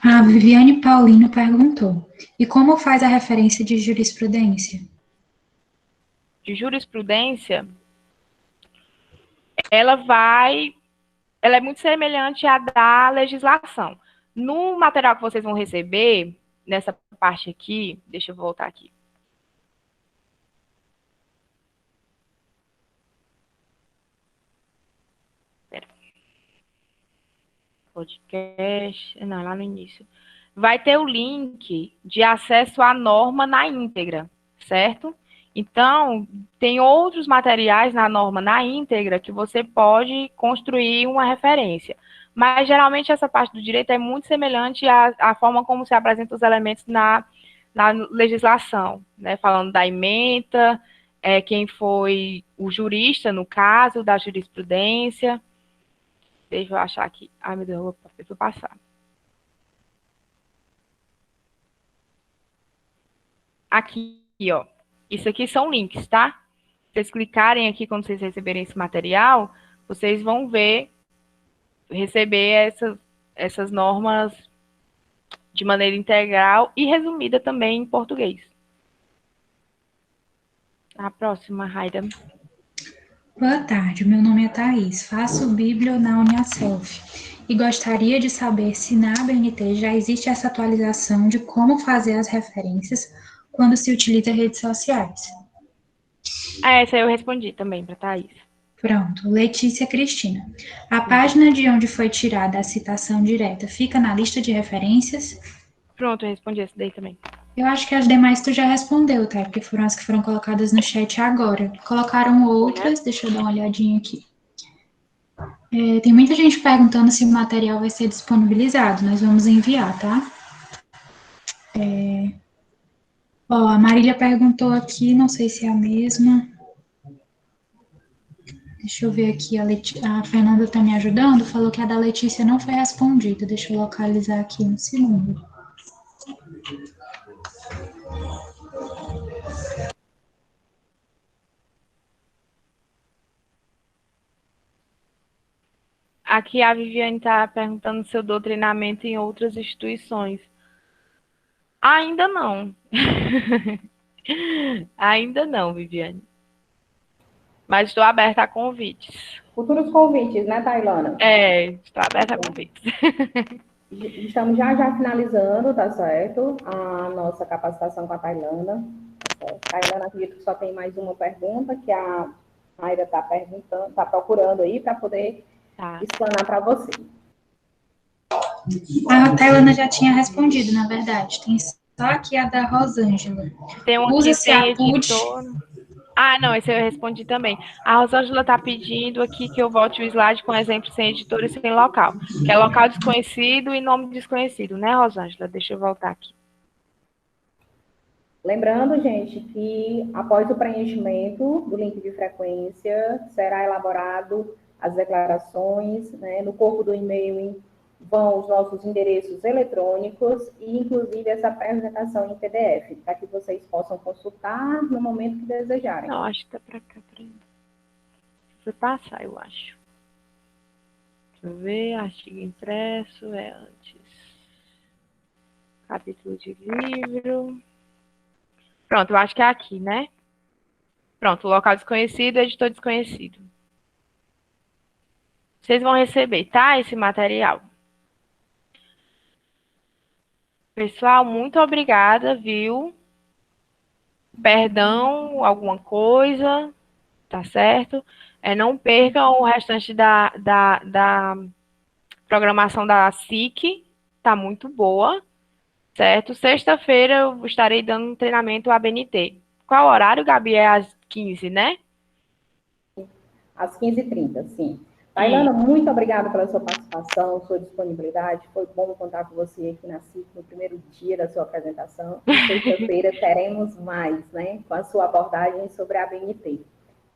A Viviane Paulino perguntou: e como faz a referência de jurisprudência? De jurisprudência, ela é muito semelhante à da legislação. No material que vocês vão receber, nessa parte aqui, deixa eu voltar aqui. Espera. Podcast, não, lá no início. Vai ter o link de acesso à norma na íntegra, certo? Então, tem outros materiais na norma na íntegra que você pode construir uma referência. Mas, geralmente, essa parte do direito é muito semelhante à forma como se apresentam os elementos na legislação, né? Falando da ementa, quem foi o jurista, no caso, da jurisprudência. Deixa eu achar aqui. Ai, meu Deus, deixa eu passar. Aqui, ó. Isso aqui são links, tá? Se vocês clicarem aqui quando vocês receberem esse material, vocês vão receber essas normas de maneira integral e resumida também em português. A próxima, Raida. Boa tarde, meu nome é Thaís, faço Bíblia na Uniaselv e gostaria de saber se na ABNT já existe essa atualização de como fazer as referências quando se utiliza redes sociais. Essa eu respondi também para Thaís. Pronto, Letícia Cristina. A página de onde foi tirada a citação direta fica na lista de referências? Pronto, eu respondi essa daí também. Eu acho que as demais tu já respondeu, tá? Porque foram as que foram colocadas no chat agora. Colocaram outras, deixa eu dar uma olhadinha aqui. Tem muita gente perguntando se o material vai ser disponibilizado. Nós vamos enviar, tá? A Marília perguntou aqui, não sei se é a mesma. Deixa eu ver aqui, a Fernanda tá me ajudando, falou que a da Letícia não foi respondida. Deixa eu localizar aqui um segundo. Aqui a Viviane está perguntando se eu dou treinamento em outras instituições. Ainda não. Ainda não, Viviane. Mas estou aberta a convites. Futuros convites, né, Tailana? Estou aberta a convites. Estamos já finalizando, tá certo? A nossa capacitação com a Tailana. Tá, Tailana, acredito que só tem mais uma pergunta que a Aira está perguntando, está procurando aí para poder explanar para você. A Tailana já tinha respondido, na verdade. Tem só aqui a da Rosângela. Tem uma Usa-se a PUD. Não, esse eu respondi também. A Rosângela está pedindo aqui que eu volte o slide com exemplo sem editor e sem local. Que é local desconhecido e nome desconhecido, né, Rosângela? Deixa eu voltar aqui. Lembrando, gente, que após o preenchimento do link de frequência, será elaborado as declarações, né? No corpo do e-mail vão os nossos endereços eletrônicos e, inclusive, essa apresentação em PDF, para que vocês possam consultar no momento que desejarem. Não, acho que tá para cá. Foi passar, eu acho. Deixa eu ver, artigo impresso, antes. Capítulo de livro. Pronto, eu acho que é aqui, né? Pronto, local desconhecido, editor desconhecido. Vocês vão receber, tá? Esse material. Pessoal, muito obrigada, viu? Perdão, alguma coisa, tá certo? Não percam o restante da programação da SIC, tá muito boa, certo? Sexta-feira eu estarei dando um treinamento ABNT. Qual horário, Gabi? É às 15, né? Às 15h30, sim. Tailana, muito obrigada pela sua participação, sua disponibilidade. Foi bom contar com você aqui na CIC no primeiro dia da sua apresentação. E sexta-feira teremos mais, né? Com a sua abordagem sobre a ABNT.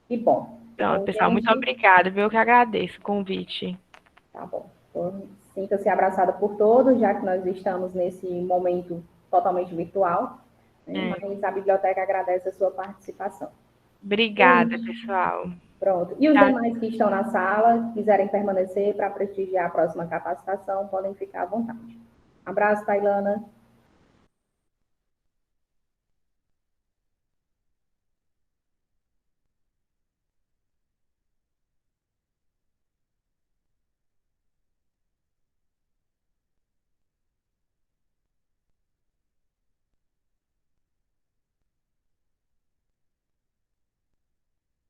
E bom. Pronto, pessoal, muito obrigada, viu? Eu que agradeço o convite. Tá bom. Então, sinta-se abraçada por todos, já que nós estamos nesse momento totalmente virtual. Né? Mas a biblioteca agradece a sua participação. Obrigada, pessoal. Pronto. E os demais que estão na sala, quiserem permanecer para prestigiar a próxima capacitação, podem ficar à vontade. Abraço, Tailana.